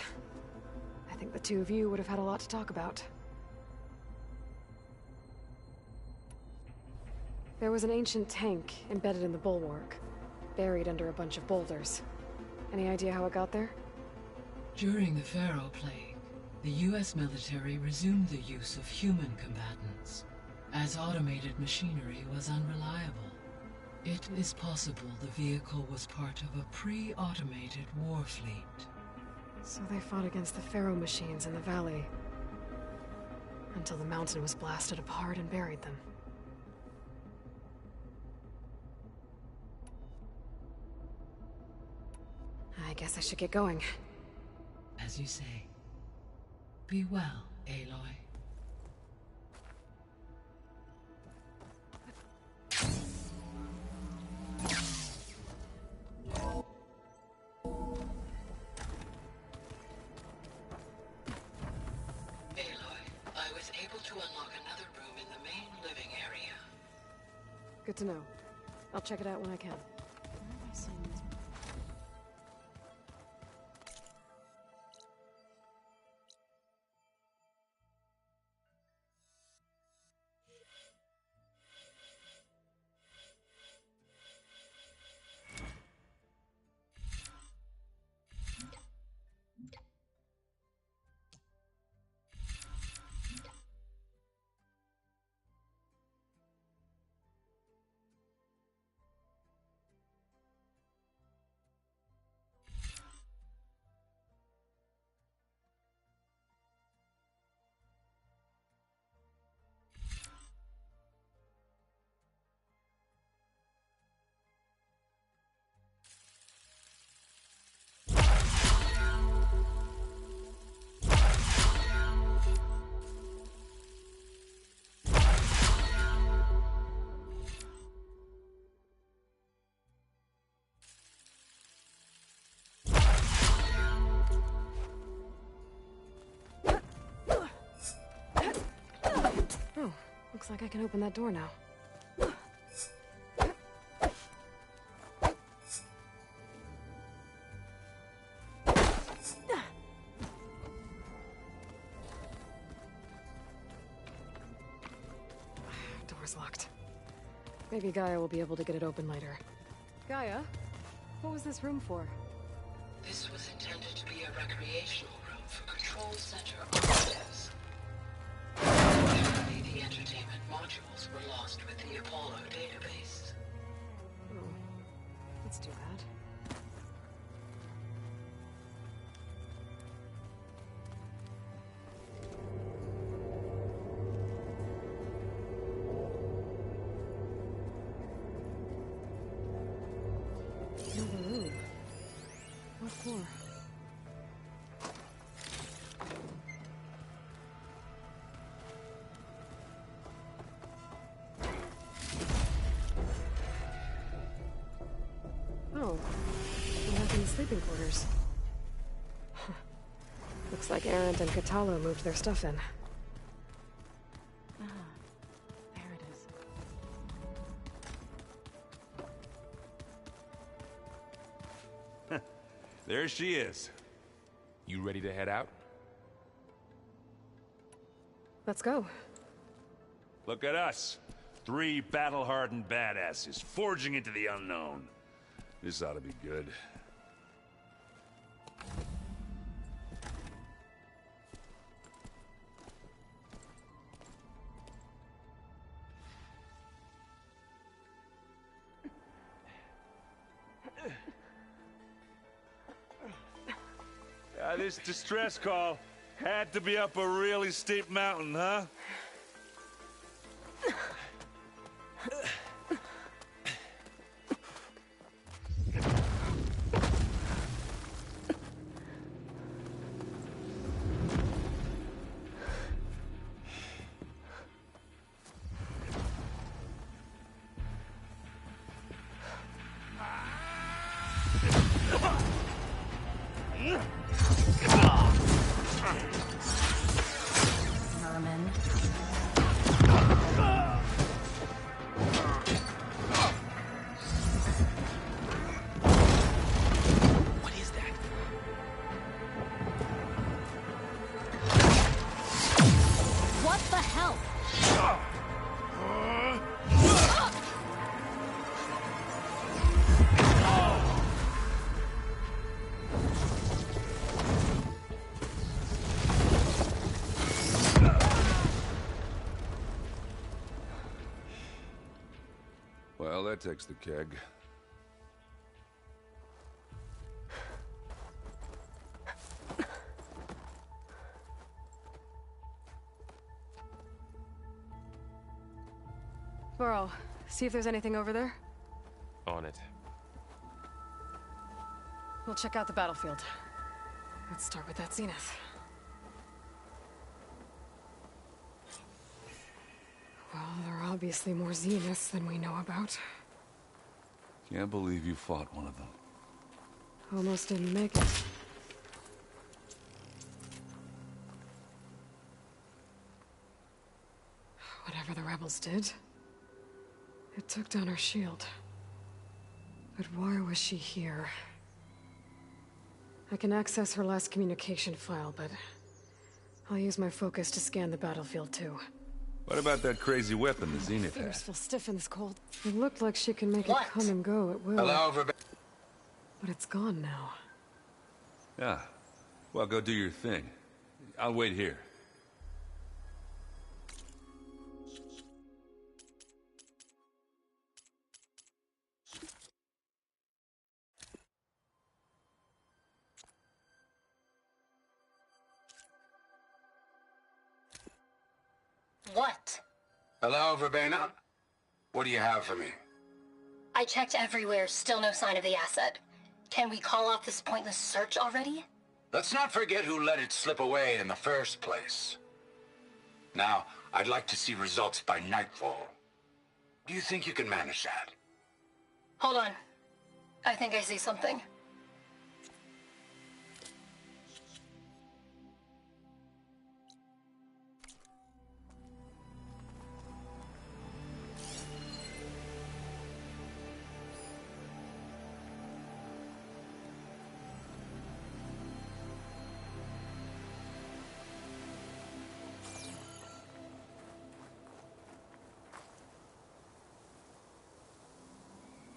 I think the two of you would have had a lot to talk about. There was an ancient tank embedded in the bulwark, buried under a bunch of boulders. Any idea how it got there? During the Pharaoh Plague, the US military resumed the use of human combatants, as automated machinery was unreliable. It is possible the vehicle was part of a pre-automated war fleet. So they fought against the Pharaoh machines in the valley, until the mountain was blasted apart and buried them. I guess I should get going. As you say. Be well, Aloy. Good to know. I'll check it out when I can. Oh, looks like I can open that door now. Door's locked. Maybe Gaia will be able to get it open later. Gaia, what was this room for? This was intended to be a recreational room for Control Center operatives. Unfortunately, the entertainment modules were lost with the Apollo database. Oh, that's too bad. Another room. What floor? sleeping quarters. Looks like Arendt and Katalo moved their stuff in. Ah, there it is. There she is. You ready to head out? Let's go. Look at us. 3 battle-hardened badasses forging into the unknown. This ought to be good. This distress call had to be up a really steep mountain, huh? Well, that takes the keg. Burrow, see if there's anything over there. On it. We'll check out the battlefield. Let's start with that zenith. Well, there are obviously more zeniths than we know about. Can't believe you fought one of them. Almost didn't make it. Whatever the rebels did, it took down her shield. But why was she here? I can access her last communication file, but I'll use my focus to scan the battlefield too. What about that crazy weapon the Zenith had? Fingers feel stiff in this cold. It looked like she can make it come and go at will. Hello, But it's gone now. Yeah. Well, go do your thing. I'll wait here. What? Hello, Verbena? What do you have for me? I checked everywhere, still no sign of the asset. Can we call off this pointless search already? Let's not forget who let it slip away in the first place. Now, I'd like to see results by nightfall. Do you think you can manage that? Hold on. I think I see something.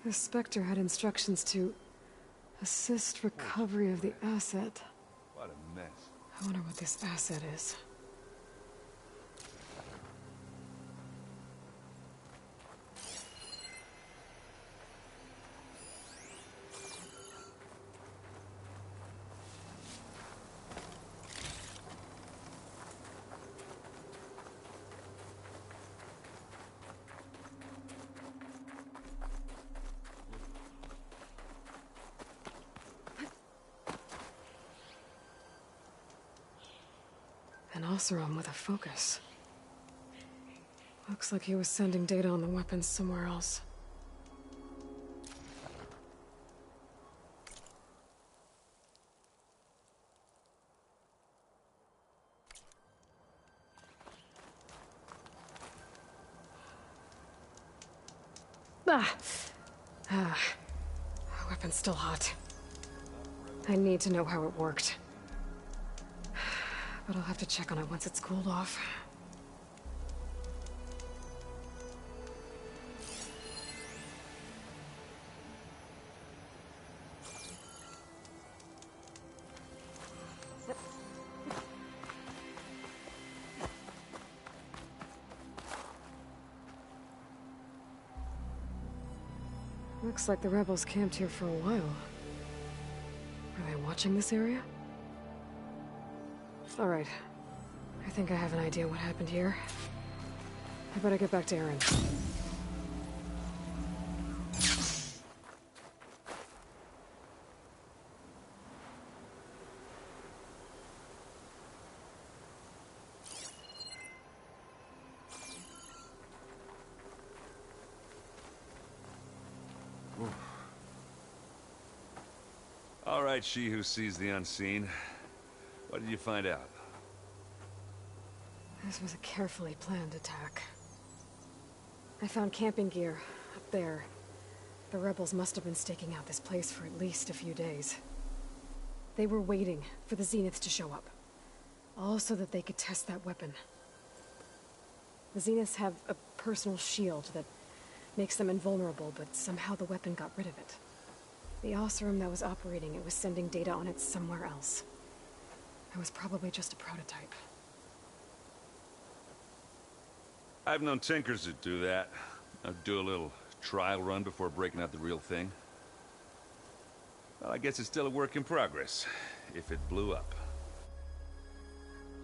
The Spectre had instructions to assist recovery of the asset. What a mess. I wonder what this asset is. An Oseram with a focus. Looks like he was sending data on the weapons somewhere else. Weapon's still hot. I need to know how it worked. But I'll have to check on it once it's cooled off. Looks like the rebels camped here for a while. Are they watching this area? Alright. I think I have an idea what happened here. I better get back to Aaron. All right, she who sees the unseen. What did you find out? This was a carefully planned attack. I found camping gear up there. The rebels must have been staking out this place for at least a few days. They were waiting for the Zeniths to show up. All so that they could test that weapon. The Zeniths have a personal shield that makes them invulnerable, but somehow the weapon got rid of it. The Oseram that was operating it was sending data on it somewhere else. It was probably just a prototype. I've known tinkers that do that. I'd do a little trial run before breaking out the real thing. Well, I guess it's still a work in progress, if it blew up.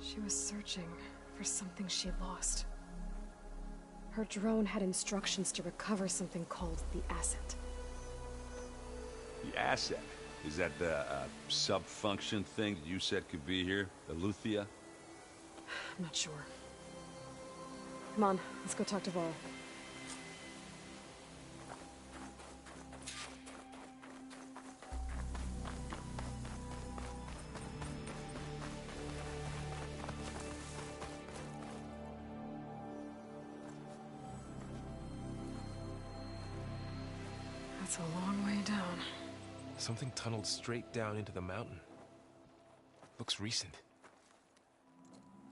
She was searching for something she lost. Her drone had instructions to recover something called the Asset. The Asset? Is that the sub-function thing that you said could be here? The Luthia? I'm not sure. Come on, let's go talk to Varl. That's a long way down. Something tunneled straight down into the mountain. Looks recent.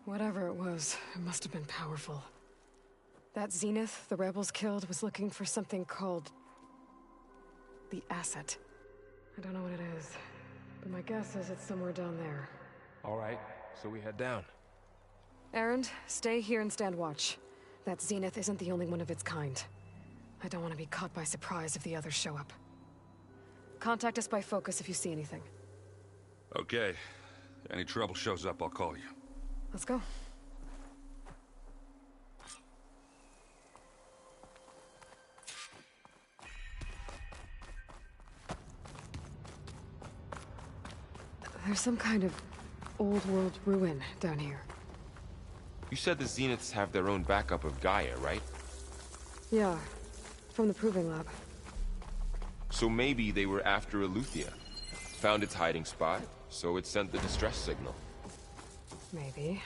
Whatever it was, it must have been powerful. That Zenith the rebels killed was looking for something called the Asset. I don't know what it is, but my guess is it's somewhere down there. All right, so we head down. Erend, stay here and stand watch. That Zenith isn't the only one of its kind. I don't want to be caught by surprise if the others show up. Contact us by focus if you see anything. Okay. Any trouble shows up, I'll call you. Let's go. There's some kind of old world ruin down here. You said the Zeniths have their own backup of Gaia, right? Yeah, from the Proving Lab. So maybe they were after Eleuthia. Found its hiding spot, so it sent the distress signal. Maybe.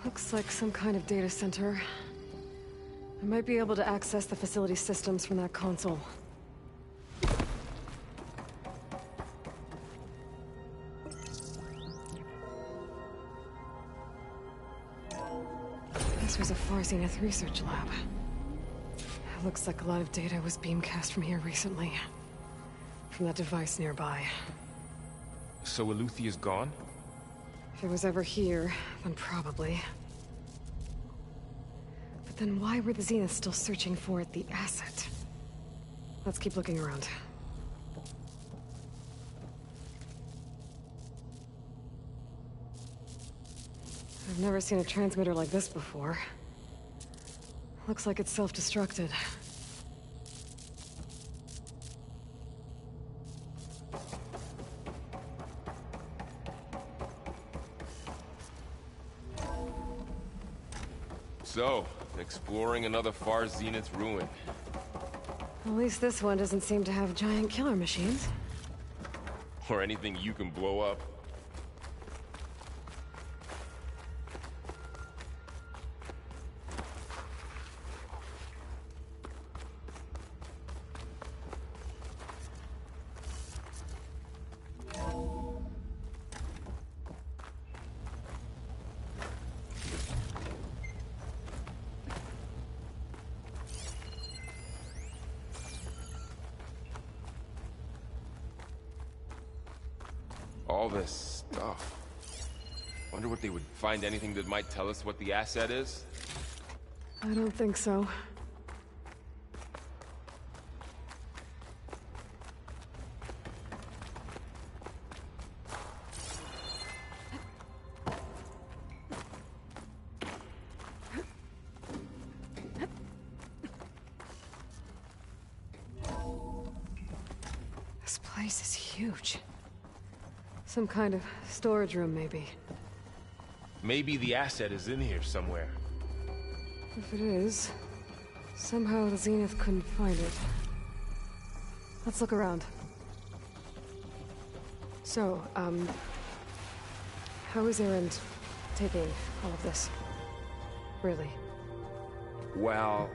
Looks like some kind of data center. I might be able to access the facility systems from that console. This was a Far Zenith research lab. It looks like a lot of data was beamcast from here recently. From that device nearby. So Eleuthia's gone? If it was ever here, then probably. But then why were the Zeniths still searching for the Asset? Let's keep looking around. I've never seen a transmitter like this before. Looks like it's self-destructed. So, exploring another Far Zenith ruin. At least this one doesn't seem to have giant killer machines. Or anything you can blow up. All this stuff. Wonder if they would find anything that might tell us what the asset is? I don't think so. This place is huge. Some kind of storage room, maybe. Maybe the asset is in here somewhere. If it is, somehow the Zenith couldn't find it. Let's look around. So, how is Erend taking all of this? Really? Well,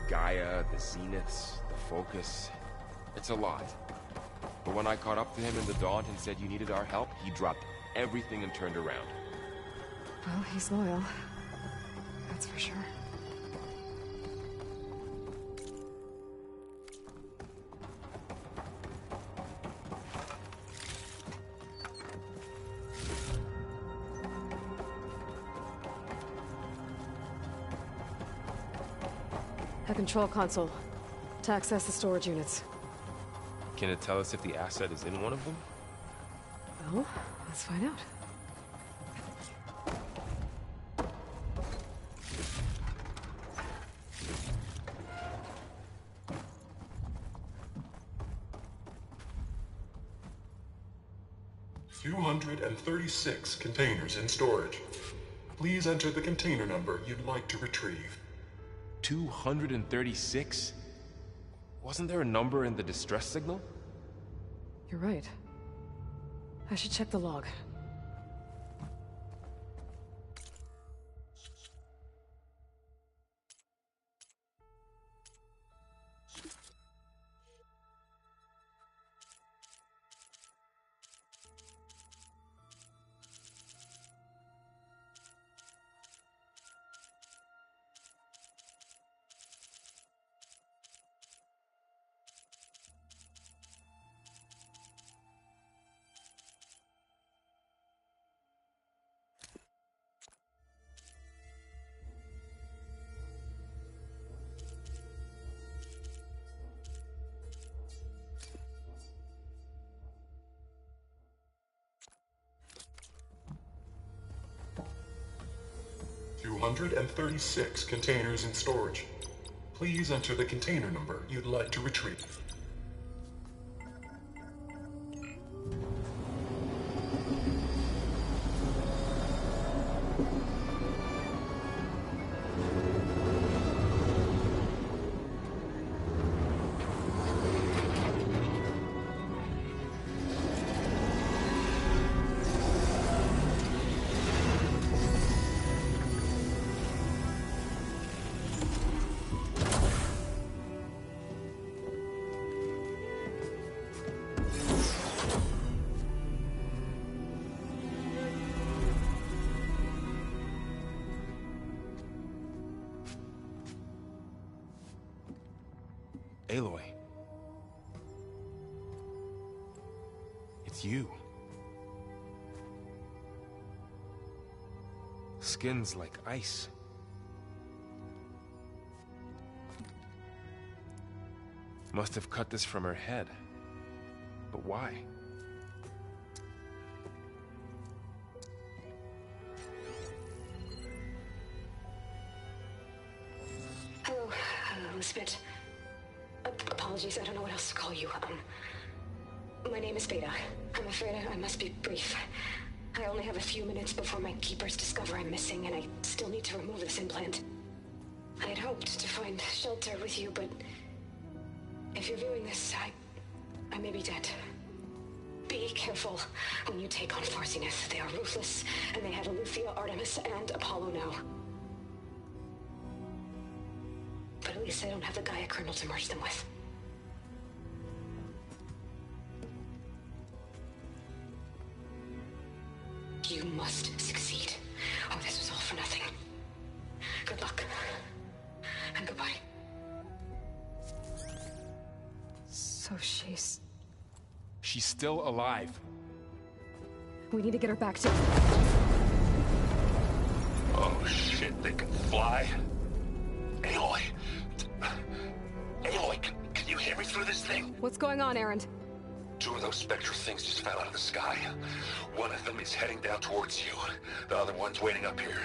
Gaia, the Zeniths, the Focus. It's a lot. But when I caught up to him in the Daunt and said you needed our help, he dropped everything and turned around. Well, he's loyal. That's for sure. A control console to access the storage units. Can it tell us if the asset is in one of them? Well, let's find out. $236 containers in storage. Please enter the container number you'd like to retrieve. 236? Wasn't there a number in the distress signal? You're right. I should check the log. $236 containers in storage. Please enter the container number you'd like to retrieve. Aloy. It's you. Skin's like ice. Must have cut this from her head. But why? Hello, Spit. Apologies, I don't know what else to call you. My name is Beta. I'm afraid I must be brief. I only have a few minutes before my keepers discover I'm missing, and I still need to remove this implant. I had hoped to find shelter with you, but if you're viewing this, I may be dead. Be careful when you take on Far Zenith. They are ruthless, and they have Eleuthia, Artemis, and Apollo now. But at least I don't have the Gaia kernel to merge them with. You must succeed, or this was all for nothing. Good luck. And goodbye. So she's still alive. We need to get her back to... Oh shit, they can fly? Aloy! Aloy, can you hear me through this thing? What's going on, Erend? 2 of those spectral things just fell out of the sky. One of them is heading down towards you. The other one's waiting up here.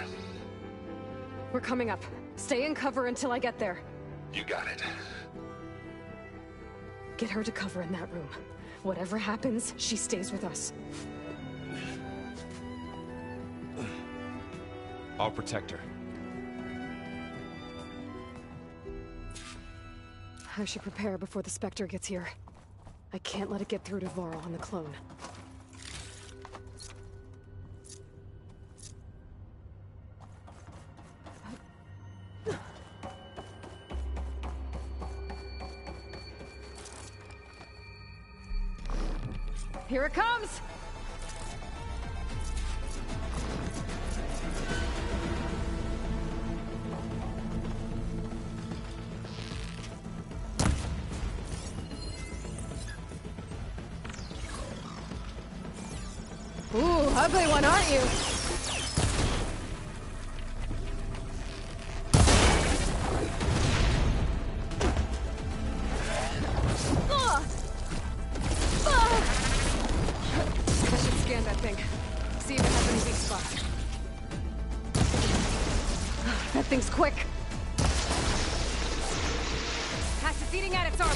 We're coming up. Stay in cover until I get there. You got it. Get her to cover in that room. Whatever happens, she stays with us. I'll protect her. I should prepare before the Spectre gets here. I can't let it get through to Varl and the clone. Here it comes! Ooh, ugly one, aren't you? I should scan that thing. See if it has any weak spots. That thing's quick. Past eating at its armor.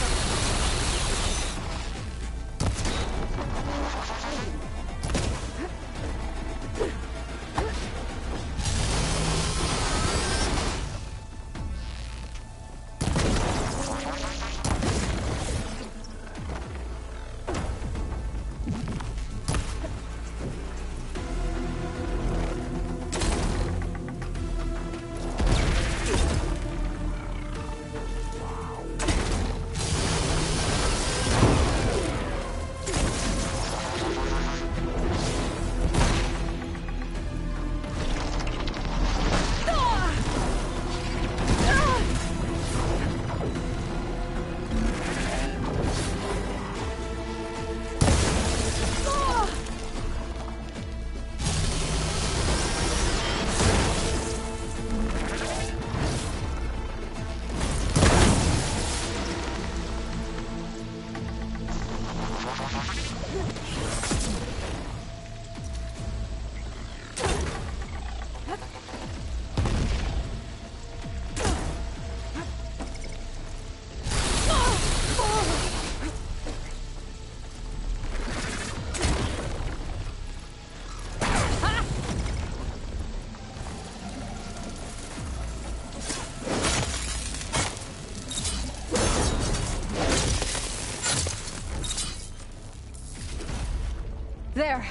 There.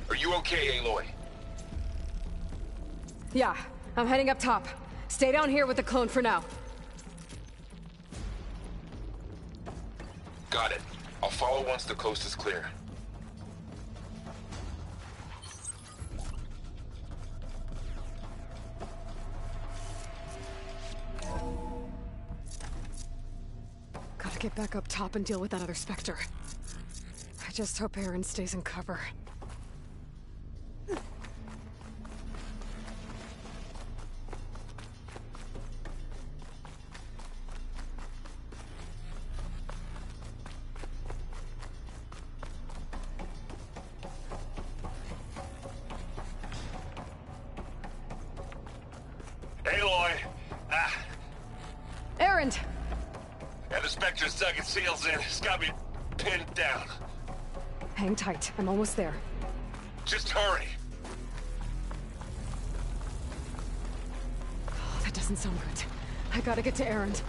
Are you okay, Aloy? Yeah, I'm heading up top. Stay down here with the clone for now. Got it. I'll follow once the coast is clear. Gotta get back up top and deal with that other Spectre. I just hope Erend stays in cover. Aloy! Erend! Yeah, the Spectre's dug its heels in. It's got me pinned down. Hang tight. I'm almost there. Just hurry. Oh, that doesn't sound good. I gotta get to Erend.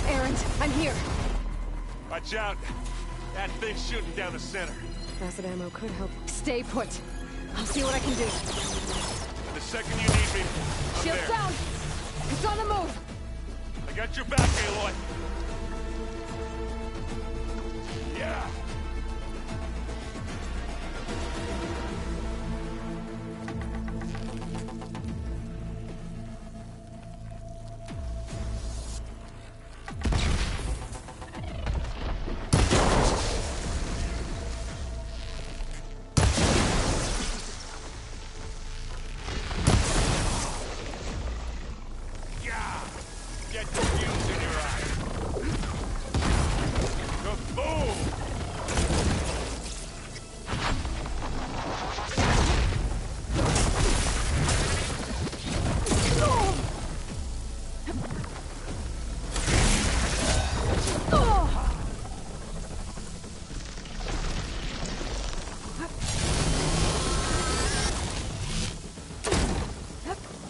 Erend, I'm here. Watch out. That thing's shooting down the center. Acid ammo could help. Stay put. I'll see what I can do. The second you need me, I'm Shield there. down! It's on the move! I got your back, Aloy. Yeah. Get the fuse in your eye. Kaboom!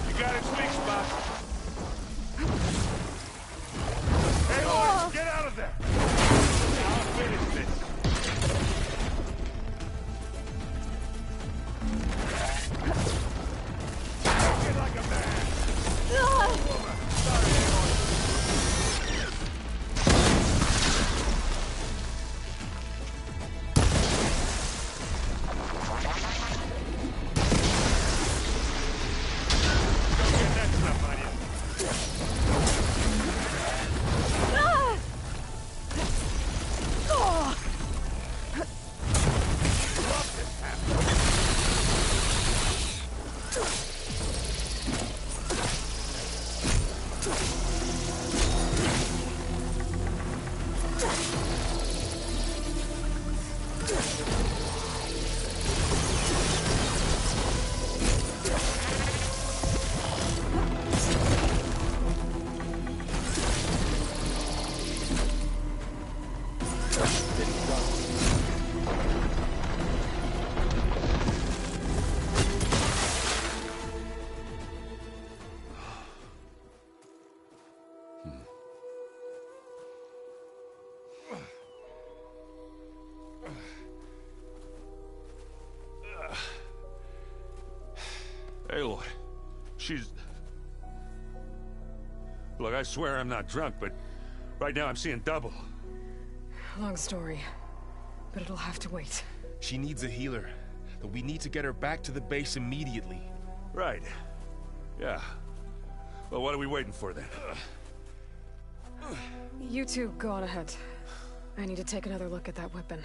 You got its weak spot. Aloy, get out of there! Now I'll finish this. Take it like a man. Sorry, Aloy. Don't get that stuff on you. Aloy, she's... Look, I swear I'm not drunk, but right now I'm seeing double. Long story, but it'll have to wait. She needs a healer, but we need to get her back to the base immediately. Right. Yeah. Well, what are we waiting for then? You two go on ahead. I need to take another look at that weapon.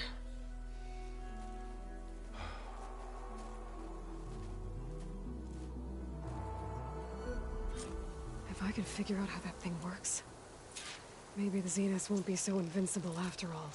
If I can figure out how that thing works, maybe the Zeniths won't be so invincible after all.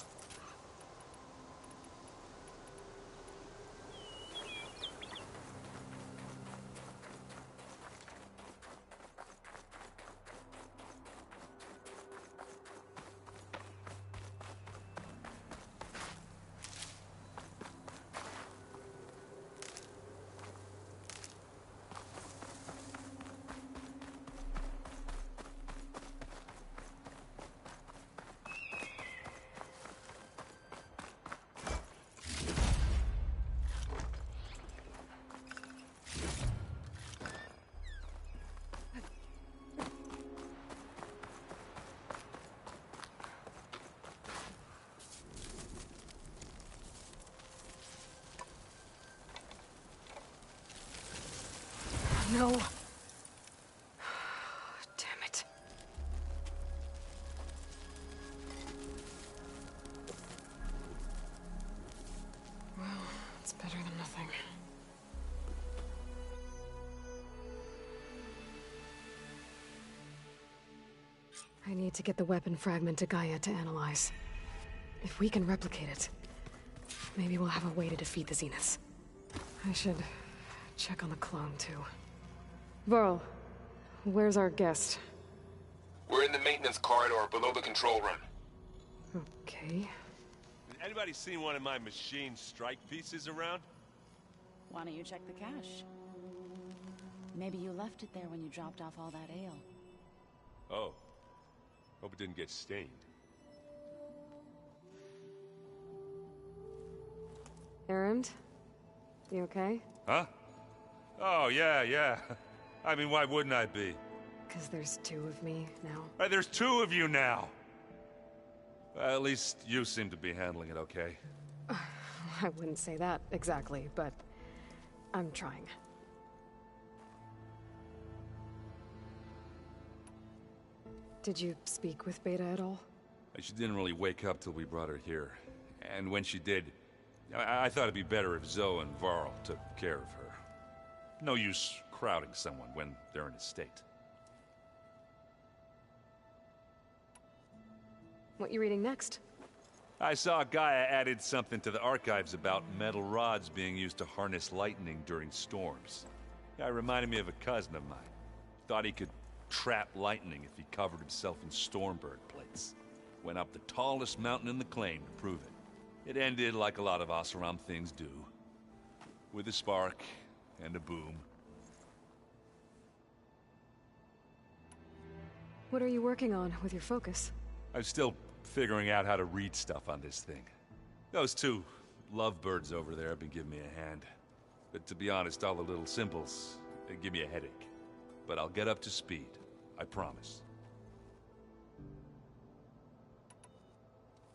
No. Damn it. Well, it's better than nothing. I need to get the weapon fragment to Gaia to analyze. If we can replicate it, maybe we'll have a way to defeat the Zeniths. I should check on the clone, too. Varl, where's our guest? We're in the maintenance corridor below the control room. Okay. Anybody seen one of my machine strike pieces around? Why don't you check the cache? Maybe you left it there when you dropped off all that ale. Oh. Hope it didn't get stained. Erend? You okay? Huh? Oh, yeah. I mean, why wouldn't I be? Because there's two of me now. There's two of you now! Well, at least you seem to be handling it okay. I wouldn't say that exactly, but I'm trying. Did you speak with Beta at all? She didn't really wake up till we brought her here. And when she did, I thought it'd be better if Zoe and Varl took care of her. No use crowding someone when they're in a state. What you reading next? I saw Gaia added something to the archives about metal rods being used to harness lightning during storms. Guy reminded me of a cousin of mine. Thought he could trap lightning if he covered himself in Stormbird plates. Went up the tallest mountain in the claim to prove it. It ended like a lot of Oseram things do. With a spark and a boom. What are you working on with your focus? I'm still figuring out how to read stuff on this thing. Those two lovebirds over there have been giving me a hand. But to be honest, all the little symbols, they give me a headache. But I'll get up to speed. I promise.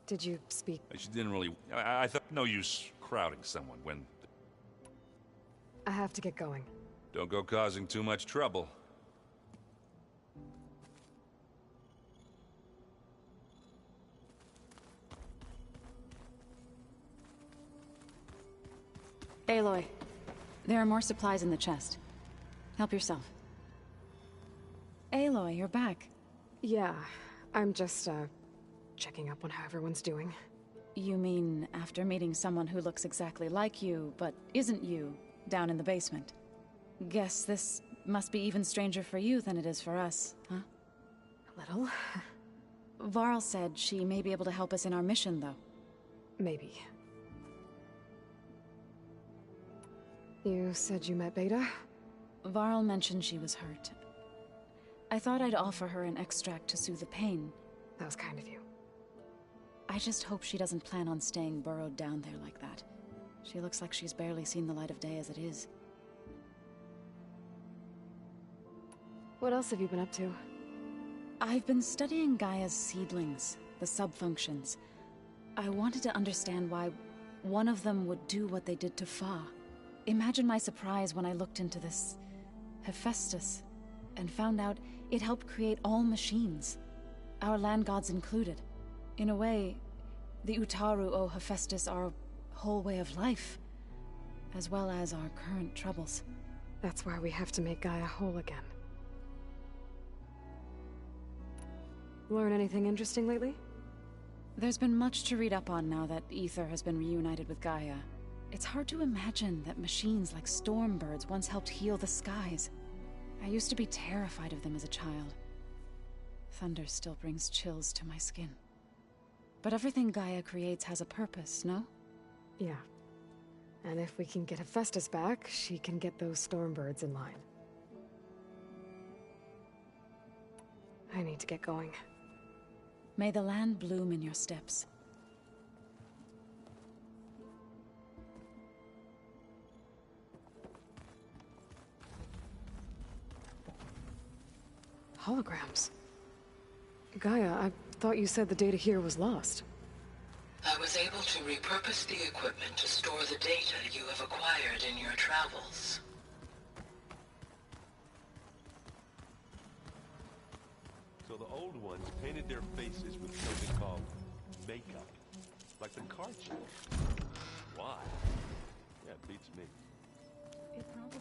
Did you speak? She didn't really... I thought no use crowding someone when... I have to get going. Don't go causing too much trouble. Aloy, there are more supplies in the chest. Help yourself. Aloy, you're back. Yeah, I'm just, checking up on how everyone's doing. You mean after meeting someone who looks exactly like you, but isn't you, down in the basement? Guess this must be even stranger for you than it is for us, huh? A little. Varl said she may be able to help us in our mission, though. Maybe. You said you met Beta? Varl mentioned she was hurt. I thought I'd offer her an extract to soothe the pain. That was kind of you. I just hope she doesn't plan on staying burrowed down there like that. She looks like she's barely seen the light of day as it is. What else have you been up to? I've been studying Gaia's seedlings, the subfunctions. I wanted to understand why one of them would do what they did to Fa. Imagine my surprise when I looked into this Hephaestus and found out it helped create all machines, our land gods included. In a way, the Utaru owe Hephaestus our whole way of life, as well as our current troubles. That's why we have to make Gaia whole again. Learn anything interesting lately? There's been much to read up on now that Aether has been reunited with Gaia. It's hard to imagine that machines like Stormbirds once helped heal the skies. I used to be terrified of them as a child. Thunder still brings chills to my skin. But everything Gaia creates has a purpose, no? Yeah. And if we can get Hephaestus back, she can get those Stormbirds in line. I need to get going. May the land bloom in your steps. Holograms. Gaia, I thought you said the data here was lost. I was able to repurpose the equipment to store the data you have acquired in your travels. So the old ones painted their faces with something called makeup. Like the card trick. Why? Yeah, it beats me. It probably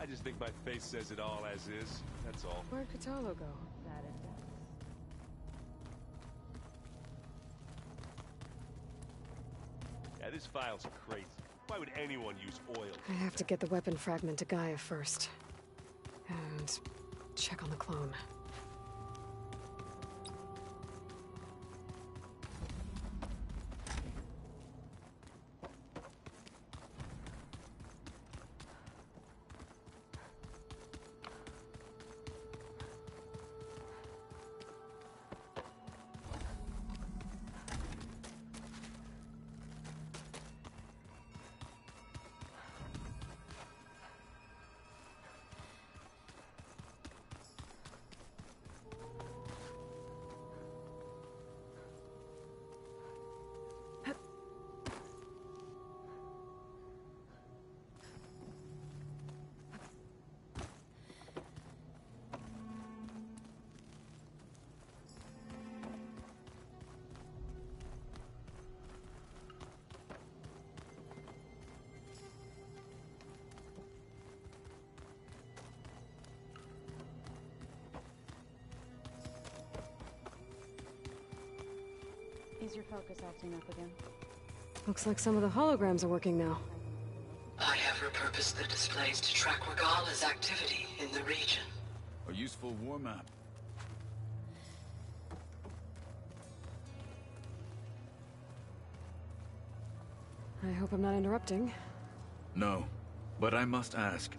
I just think my face says it all as is, that's all. Where'd Kotallo go? Yeah, this file's crazy. Why would anyone use oil? I have to get the weapon fragment to Gaia first. And check on the clone. Is your focus acting up again? Looks like some of the holograms are working now. I have repurposed the displays to track Regala's activity in the region. A useful war map. I hope I'm not interrupting. No, but I must ask.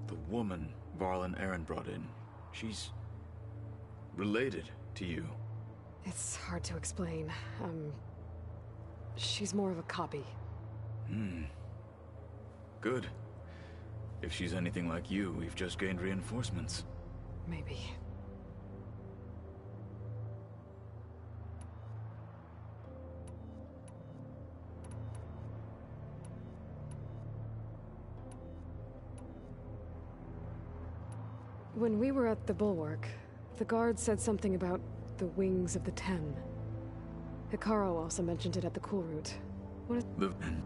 The woman Varl and Aaron brought in, she's related to you. It's hard to explain. She's more of a copy. Good. If she's anything like you, we've just gained reinforcements. Maybe. When we were at the Bulwark, the guard said something about the Wings of the Ten. Hekarro also mentioned it at the Cool Route. What is...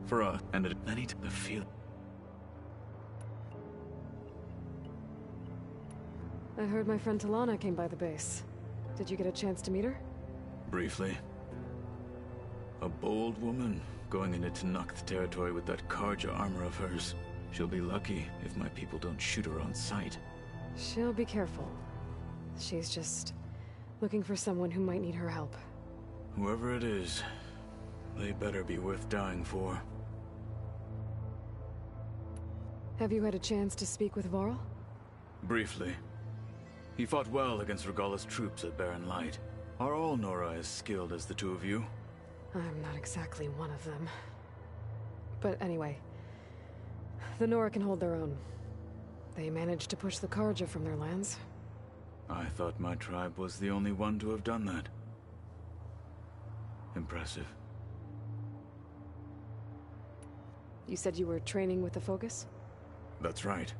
For us, and it many to the feel. I heard my friend Talana came by the base. Did you get a chance to meet her? Briefly. A bold woman going into Tenakth territory with that Karja armor of hers. She'll be lucky if my people don't shoot her on sight. She'll be careful. She's just looking for someone who might need her help. Whoever it is, they better be worth dying for. Have you had a chance to speak with Varl? Briefly. He fought well against Regala's troops at Barren Light. Are all Nora as skilled as the two of you? I'm not exactly one of them. But anyway, the Nora can hold their own. They managed to push the Karja from their lands. I thought my tribe was the only one to have done that. Impressive. You said you were training with the Focus? That's right.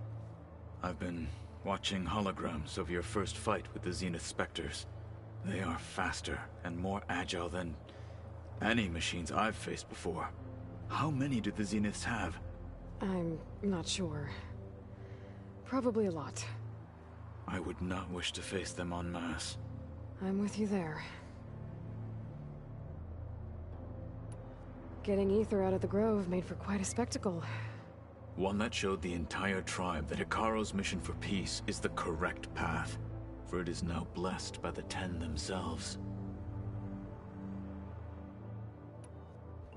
I've been watching holograms of your first fight with the Zenith Spectres. They are faster and more agile than any machines I've faced before. How many do the Zeniths have? I'm not sure. Probably a lot. I would not wish to face them en masse. I'm with you there. Getting Ether out of the Grove made for quite a spectacle. One that showed the entire tribe that Hekarro's mission for peace is the correct path, for it is now blessed by the Ten themselves.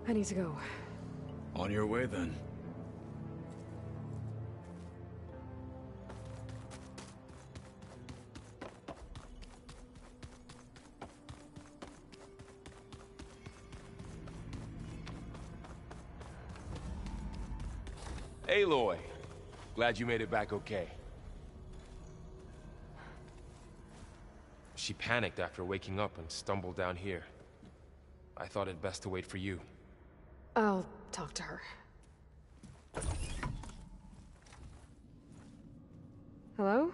I need to go. On your way, then. Aloy, glad you made it back okay. She panicked after waking up and stumbled down here. I thought it best to wait for you. I'll talk to her. Hello?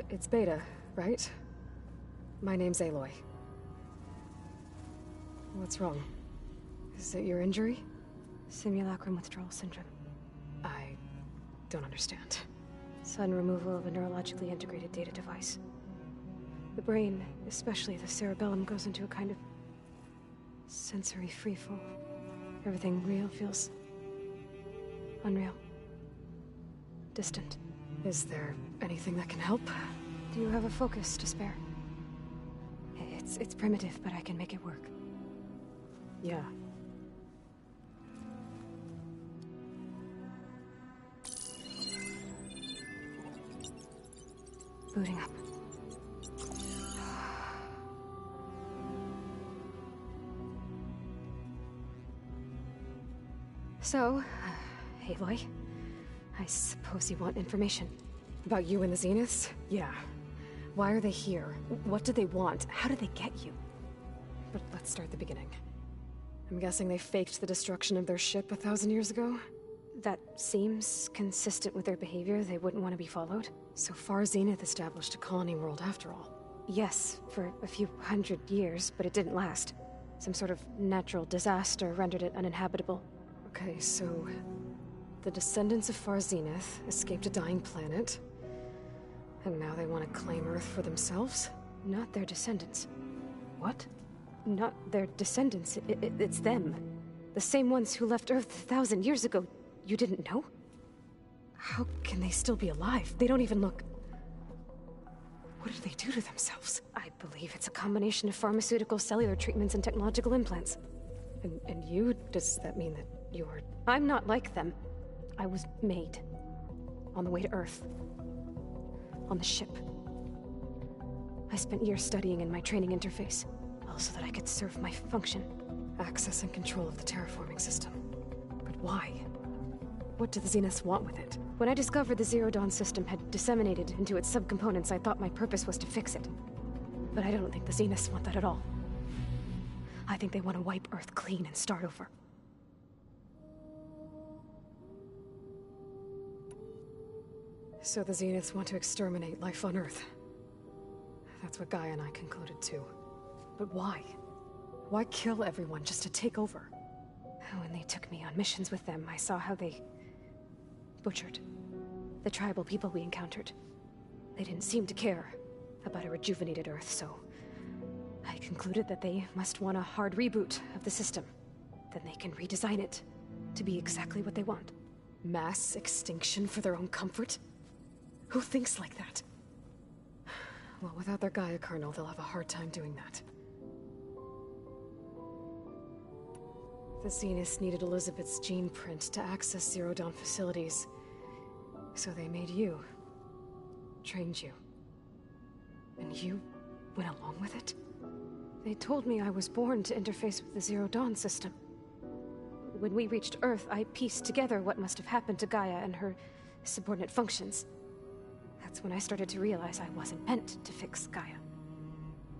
It's Beta, right? My name's Aloy. What's wrong? Is it your injury? Simulacrum withdrawal syndrome. I don't understand. Sudden removal of a neurologically integrated data device. The brain, especially the cerebellum, goes into a kind of sensory freefall. Everything real feels unreal. Distant. Is there anything that can help? Do you have a focus to spare? It's primitive, but I can make it work. Yeah. Booting up. So, Aloy, I suppose you want information. About you and the Zeniths? Yeah. Why are they here? What do they want? How did they get you? But let's start at the beginning. I'm guessing they faked the destruction of their ship 1,000 years ago? That seems consistent with their behavior. They wouldn't want to be followed. So far, Zenith established a colony world after all. Yes, for a few hundred years, but it didn't last. Some sort of natural disaster rendered it uninhabitable. Okay, so the descendants of Far Zenith escaped a dying planet, and now they want to claim Earth for themselves? Not their descendants. What? Not their descendants. It's them. The same ones who left Earth 1,000 years ago. You didn't know? How can they still be alive? They don't even look... What did they do to themselves? I believe it's a combination of pharmaceutical, cellular treatments, and technological implants. And you? Does that mean that you're... I'm not like them. I was made. On the way to Earth. On the ship. I spent years studying in my training interface, all so that I could serve my function. Access and control of the terraforming system. But why? What do the Zeniths want with it? When I discovered the Zero Dawn system had disseminated into its subcomponents, I thought my purpose was to fix it. But I don't think the Zeniths want that at all. I think they want to wipe Earth clean and start over. So the Zeniths want to exterminate life on Earth. That's what Gaia and I concluded too. But why? Why kill everyone just to take over? When they took me on missions with them, I saw how they butchered the tribal people we encountered. They didn't seem to care about a rejuvenated Earth, so I concluded that they must want a hard reboot of the system. Then they can redesign it to be exactly what they want. Mass extinction for their own comfort? Who thinks like that? Well, without their Gaia kernel, they'll have a hard time doing that. The Zeniths needed Elizabeth's gene print to access Zero Dawn facilities. So they made you. Trained you. And you went along with it? They told me I was born to interface with the Zero Dawn system. When we reached Earth, I pieced together what must have happened to Gaia and her subordinate functions. That's when I started to realize I wasn't meant to fix Gaia.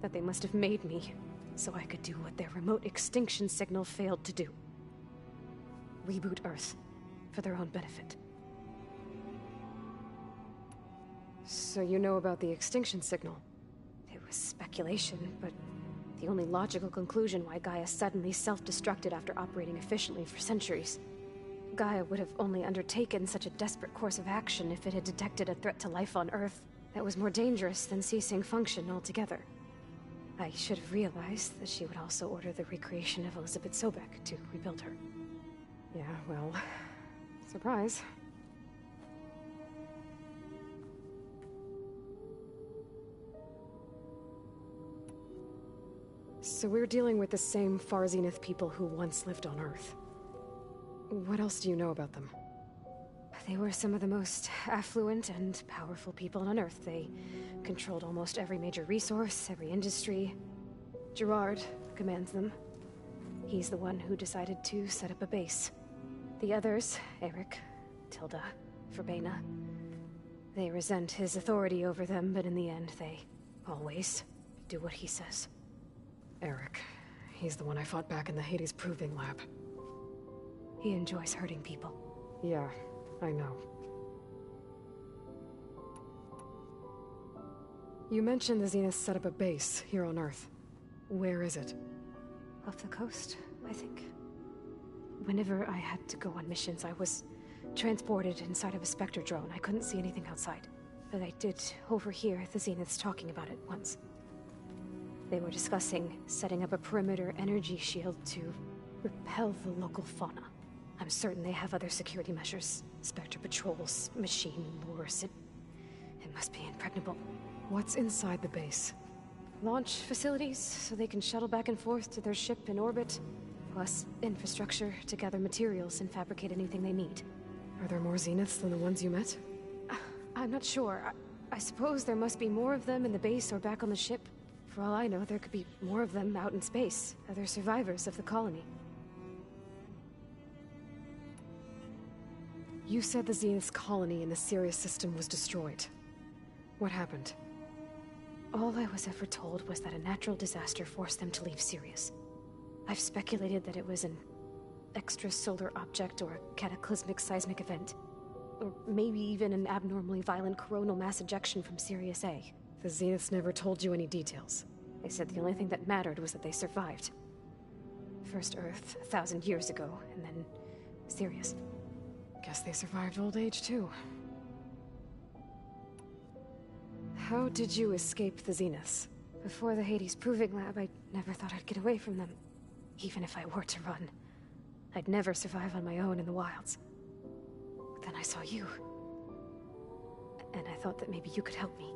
That they must have made me so I could do what their remote extinction signal failed to do. Reboot Earth for their own benefit. So you know about the extinction signal? It was speculation, but the only logical conclusion why Gaia suddenly self-destructed after operating efficiently for centuries. Gaia would have only undertaken such a desperate course of action if it had detected a threat to life on Earth that was more dangerous than ceasing function altogether. I should have realized that she would also order the recreation of Elizabeth Sobek to rebuild her. Yeah, well, surprise. So we're dealing with the same Far Zenith people who once lived on Earth. What else do you know about them? They were some of the most affluent and powerful people on Earth. They controlled almost every major resource, every industry. Gerard commands them. He's the one who decided to set up a base. The others, Eric, Tilda, Verbena, they resent his authority over them, but in the end, they always do what he says. Eric. He's the one I fought back in the Hades Proving Lab. He enjoys hurting people. Yeah, I know. You mentioned the Zeniths set up a base here on Earth. Where is it? Off the coast, I think. Whenever I had to go on missions, I was transported inside of a Spectre drone. I couldn't see anything outside. But I did overhear the Zeniths talking about it once. They were discussing setting up a perimeter energy shield to repel the local fauna. I'm certain they have other security measures. Spectre patrols, machine lures. It must be impregnable. What's inside the base? Launch facilities, so they can shuttle back and forth to their ship in orbit. Plus, infrastructure to gather materials and fabricate anything they need. Are there more Zeniths than the ones you met? I'm not sure. I suppose there must be more of them in the base or back on the ship. For all I know, there could be more of them out in space. Other survivors of the colony. You said the Zenith's colony in the Sirius system was destroyed. What happened? All I was ever told was that a natural disaster forced them to leave Sirius. I've speculated that it was an extrasolar object or a cataclysmic seismic event. Or maybe even an abnormally violent coronal mass ejection from Sirius A. The Zeniths never told you any details. They said the only thing that mattered was that they survived. First Earth, 1,000 years ago, and then Sirius. Guess they survived old age, too. How did you escape the Zeniths? Before the Hades Proving Lab, I never thought I'd get away from them. Even if I were to run. I'd never survive on my own in the wilds. But then I saw you. And I thought that maybe you could help me.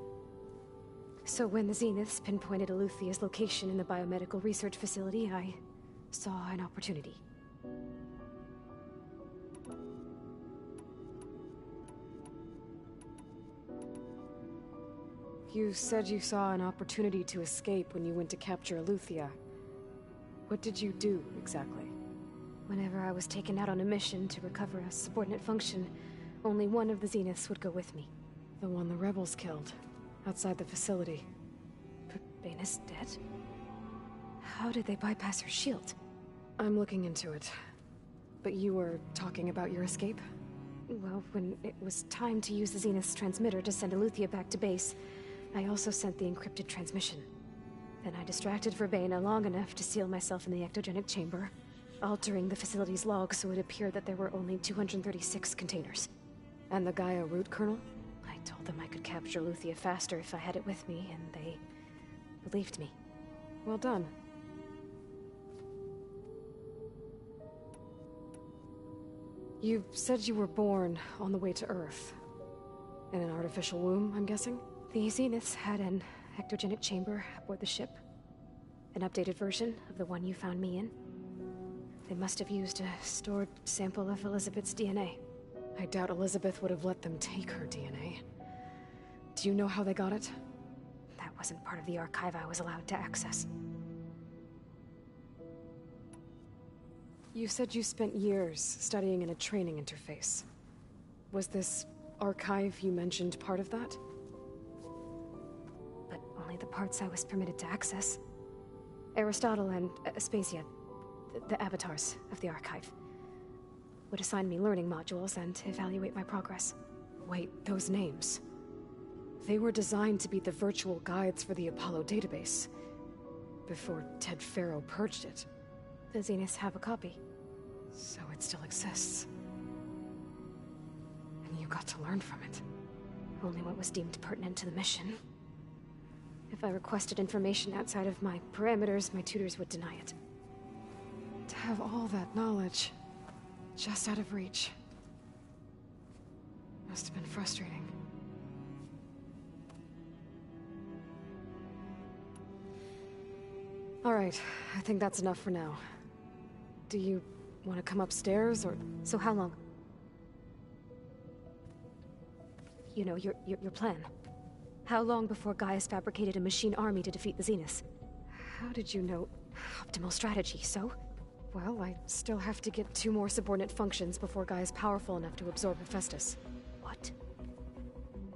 So when the Zeniths pinpointed Eluthia's location in the biomedical research facility, I saw an opportunity. You said you saw an opportunity to escape when you went to capture Eluthia. What did you do, exactly? Whenever I was taken out on a mission to recover a subordinate function, only one of the Zeniths would go with me. The one the rebels killed, outside the facility. But Baina's dead? How did they bypass her shield? I'm looking into it. But you were talking about your escape? Well, when it was time to use the Zenith's transmitter to send Eluthia back to base, I also sent the encrypted transmission. Then I distracted Verbaina long enough to seal myself in the ectogenic chamber, altering the facility's log so it appeared that there were only 236 containers. And the Gaia root kernel? I told them I could capture Eluthia faster if I had it with me, and they believed me. Well done. You said you were born on the way to Earth. In an artificial womb, I'm guessing? The Zeniths had an ectogenic chamber aboard the ship. An updated version of the one you found me in. They must have used a stored sample of Elizabeth's DNA. I doubt Elizabeth would have let them take her DNA. Do you know how they got it? That wasn't part of the archive I was allowed to access. You said you spent years studying in a training interface. Was this archive you mentioned part of that? But only the parts I was permitted to access. Aristotle and Aspasia, the avatars of the archive, would assign me learning modules and evaluate my progress. Wait, those names. They were designed to be the virtual guides for the Apollo database, before Ted Faro purged it. The Zeniths have a copy. So it still exists. And you got to learn from it. Only what was deemed pertinent to the mission. If I requested information outside of my parameters, my tutors would deny it. To have all that knowledge, just out of reach. Must have been frustrating. All right, I think that's enough for now. Do you want to come upstairs, or... So how long? You know, your plan. How long before Gaius fabricated a machine army to defeat the Zeniths? How did you know? Optimal strategy, so? Well, I still have to get 2 more subordinate functions before Gaia's powerful enough to absorb Hephaestus. What?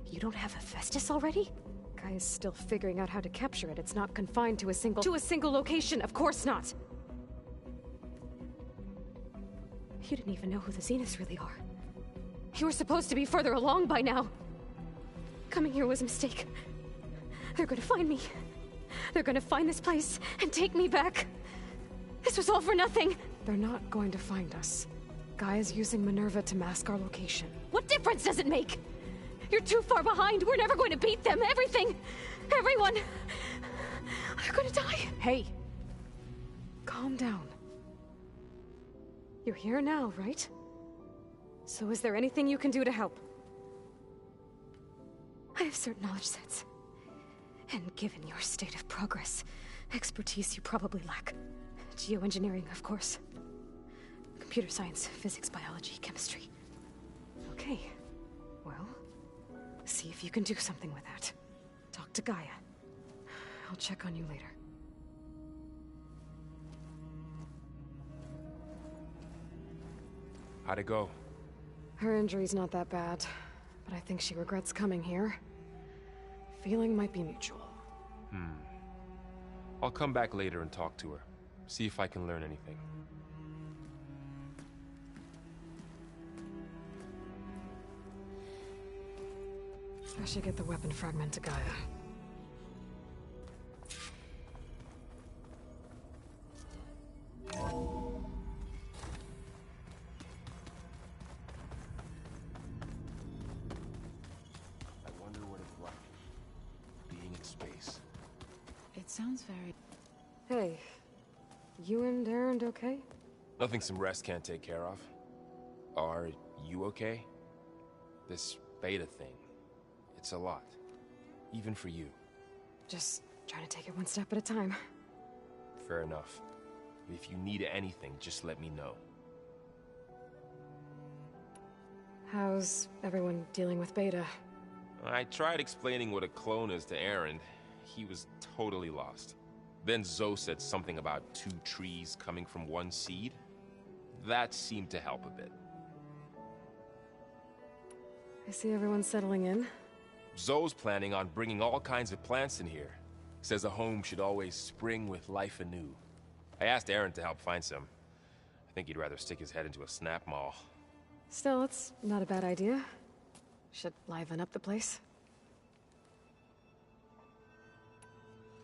You don't have Hephaestus already? Gaia's still figuring out how to capture it. It's not confined to a single location, of course not! You didn't even know who the Zeniths really are. You were supposed to be further along by now. Coming here was a mistake. They're gonna find me. They're gonna find this place and take me back. This was all for nothing. They're not going to find us. Gaia's using Minerva to mask our location. What difference does it make? You're too far behind. We're never going to beat them. Everything. Everyone. They're gonna die! Hey! Calm down. You're here now, right? So is there anything you can do to help? I have certain knowledge sets. And given your state of progress, expertise you probably lack. Geoengineering, of course. Computer science, physics, biology, chemistry. Okay. Well, see if you can do something with that. Talk to Gaia. I'll check on you later. How'd it go? Her injury's not that bad, but I think she regrets coming here. Feeling might be mutual. I'll come back later and talk to her. See if I can learn anything. I should get the weapon fragment to Gaia. Sounds very... Hey, you and Erend okay? Nothing some rest can't take care of. Are you okay? This beta thing, it's a lot. Even for you. Just trying to take it one step at a time. Fair enough. If you need anything, just let me know. How's everyone dealing with beta? I tried explaining what a clone is to Erend. He was totally lost. Then Zoe said something about 2 trees coming from 1 seed. That seemed to help a bit. I see everyone's settling in. Zoe's planning on bringing all kinds of plants in here. Says a home should always spring with life anew. I asked Erend to help find some. I think he'd rather stick his head into a snap mall. Still, it's not a bad idea. Should liven up the place.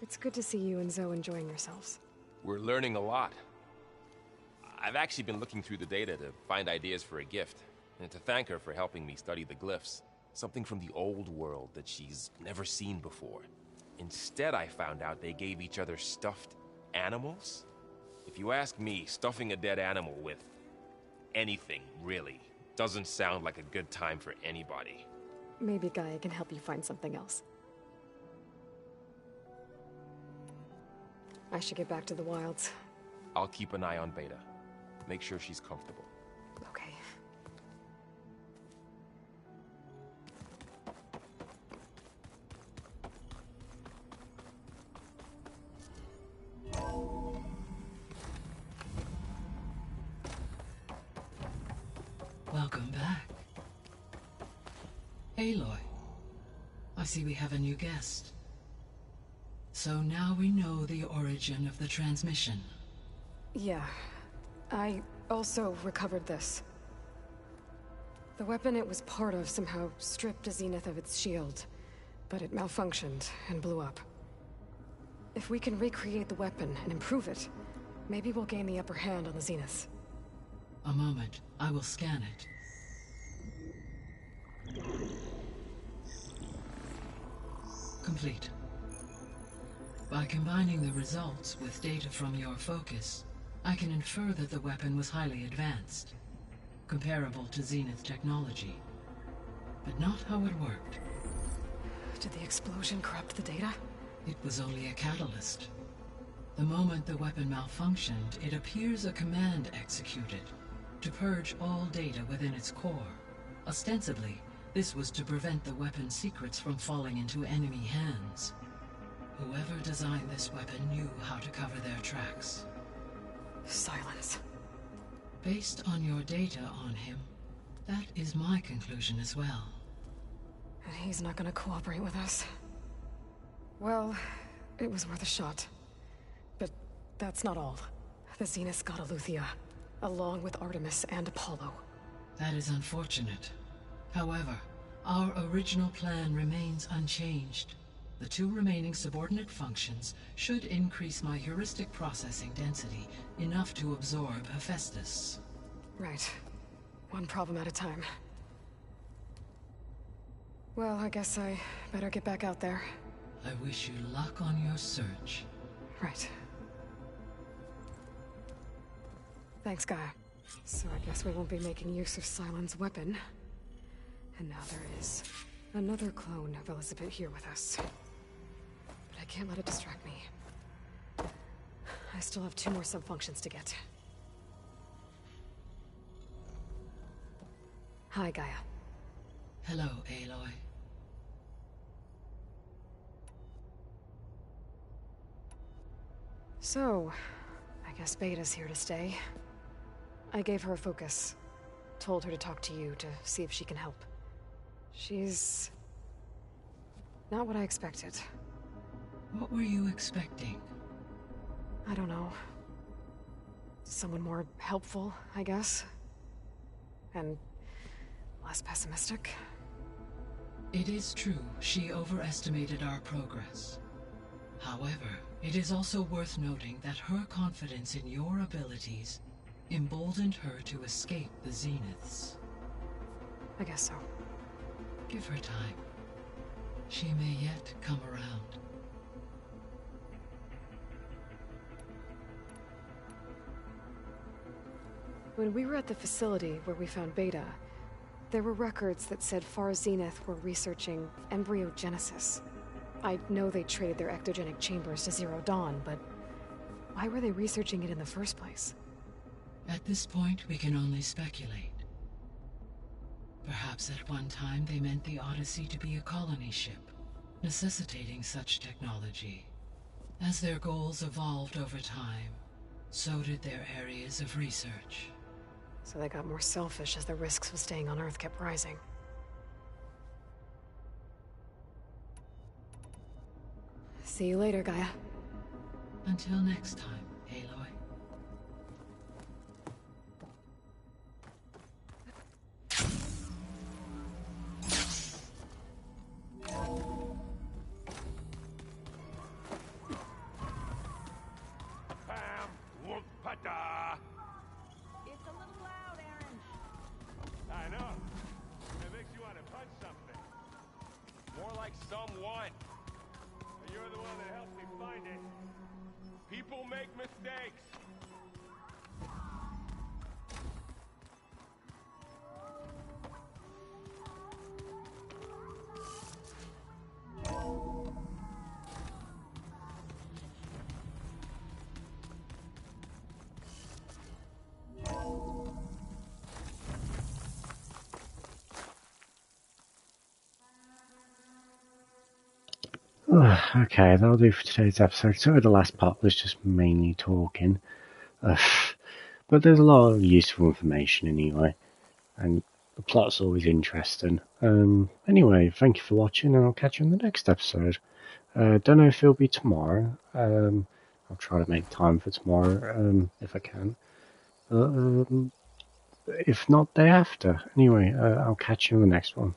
It's good to see you and Zoe enjoying yourselves. We're learning a lot. I've actually been looking through the data to find ideas for a gift, and to thank her for helping me study the glyphs. Something from the old world that she's never seen before. Instead, I found out they gave each other stuffed animals. If you ask me, stuffing a dead animal with anything, really, doesn't sound like a good time for anybody. Maybe Gaia can help you find something else. I should get back to the wilds. I'll keep an eye on Beta. Make sure she's comfortable. Okay. Welcome back. Aloy, I see we have a new guest. So now we know the origin of the transmission. Yeah. I also recovered this. The weapon it was part of somehow stripped Zenith of its shield, but it malfunctioned and blew up. If we can recreate the weapon and improve it, maybe we'll gain the upper hand on the Zeniths. A moment. I will scan it. Complete. By combining the results with data from your focus, I can infer that the weapon was highly advanced, comparable to Zenith technology, but not how it worked. Did the explosion corrupt the data? It was only a catalyst. The moment the weapon malfunctioned, it appears a command executed to purge all data within its core. Ostensibly, this was to prevent the weapon's secrets from falling into enemy hands. Whoever designed this weapon knew how to cover their tracks. Silence. Based on your data on him, that is my conclusion as well. And he's not gonna cooperate with us. Well, it was worth a shot. But that's not all. The Zeniths got Eleuthia, along with Artemis and Apollo. That is unfortunate. However, our original plan remains unchanged. The 2 remaining subordinate functions should increase my heuristic processing density enough to absorb Hephaestus. Right. One problem at a time. Well, I guess I better get back out there. I wish you luck on your search. Right. Thanks, Gaia. So I guess we won't be making use of Sylens' weapon. And now there is another clone of Elizabeth here with us. But I can't let it distract me. I still have 2 more sub-functions to get. Hi, Gaia. Hello, Aloy. So, I guess Beta's here to stay. I gave her a focus. Told her to talk to you to see if she can help. She's... not what I expected. What were you expecting? I don't know. Someone more helpful, I guess. And less pessimistic. It is true she overestimated our progress. However, it is also worth noting that her confidence in your abilities emboldened her to escape the Zeniths. I guess so. Give her time. She may yet come around. When we were at the facility where we found Beta, there were records that said Far Zenith were researching embryogenesis. I know they traded their ectogenic chambers to Zero Dawn, but why were they researching it in the first place? At this point, we can only speculate. Perhaps at one time they meant the Odyssey to be a colony ship, necessitating such technology. As their goals evolved over time, so did their areas of research. So they got more selfish as the risks of staying on Earth kept rising. See you later, Gaia. Until next time, Aloy. Bam! Whoop! Pata! It's a little loud, Aaron. I know. It makes you want to punch something. More like someone. You're the one that helped me find it. People make mistakes. Okay, that'll do for today's episode. So the last part was just mainly talking. But there's a lot of useful information anyway. And the plot's always interesting. Anyway, thank you for watching, and I'll catch you in the next episode. Don't know if it'll be tomorrow. I'll try to make time for tomorrow, if I can. If not, day after. Anyway, I'll catch you in the next one.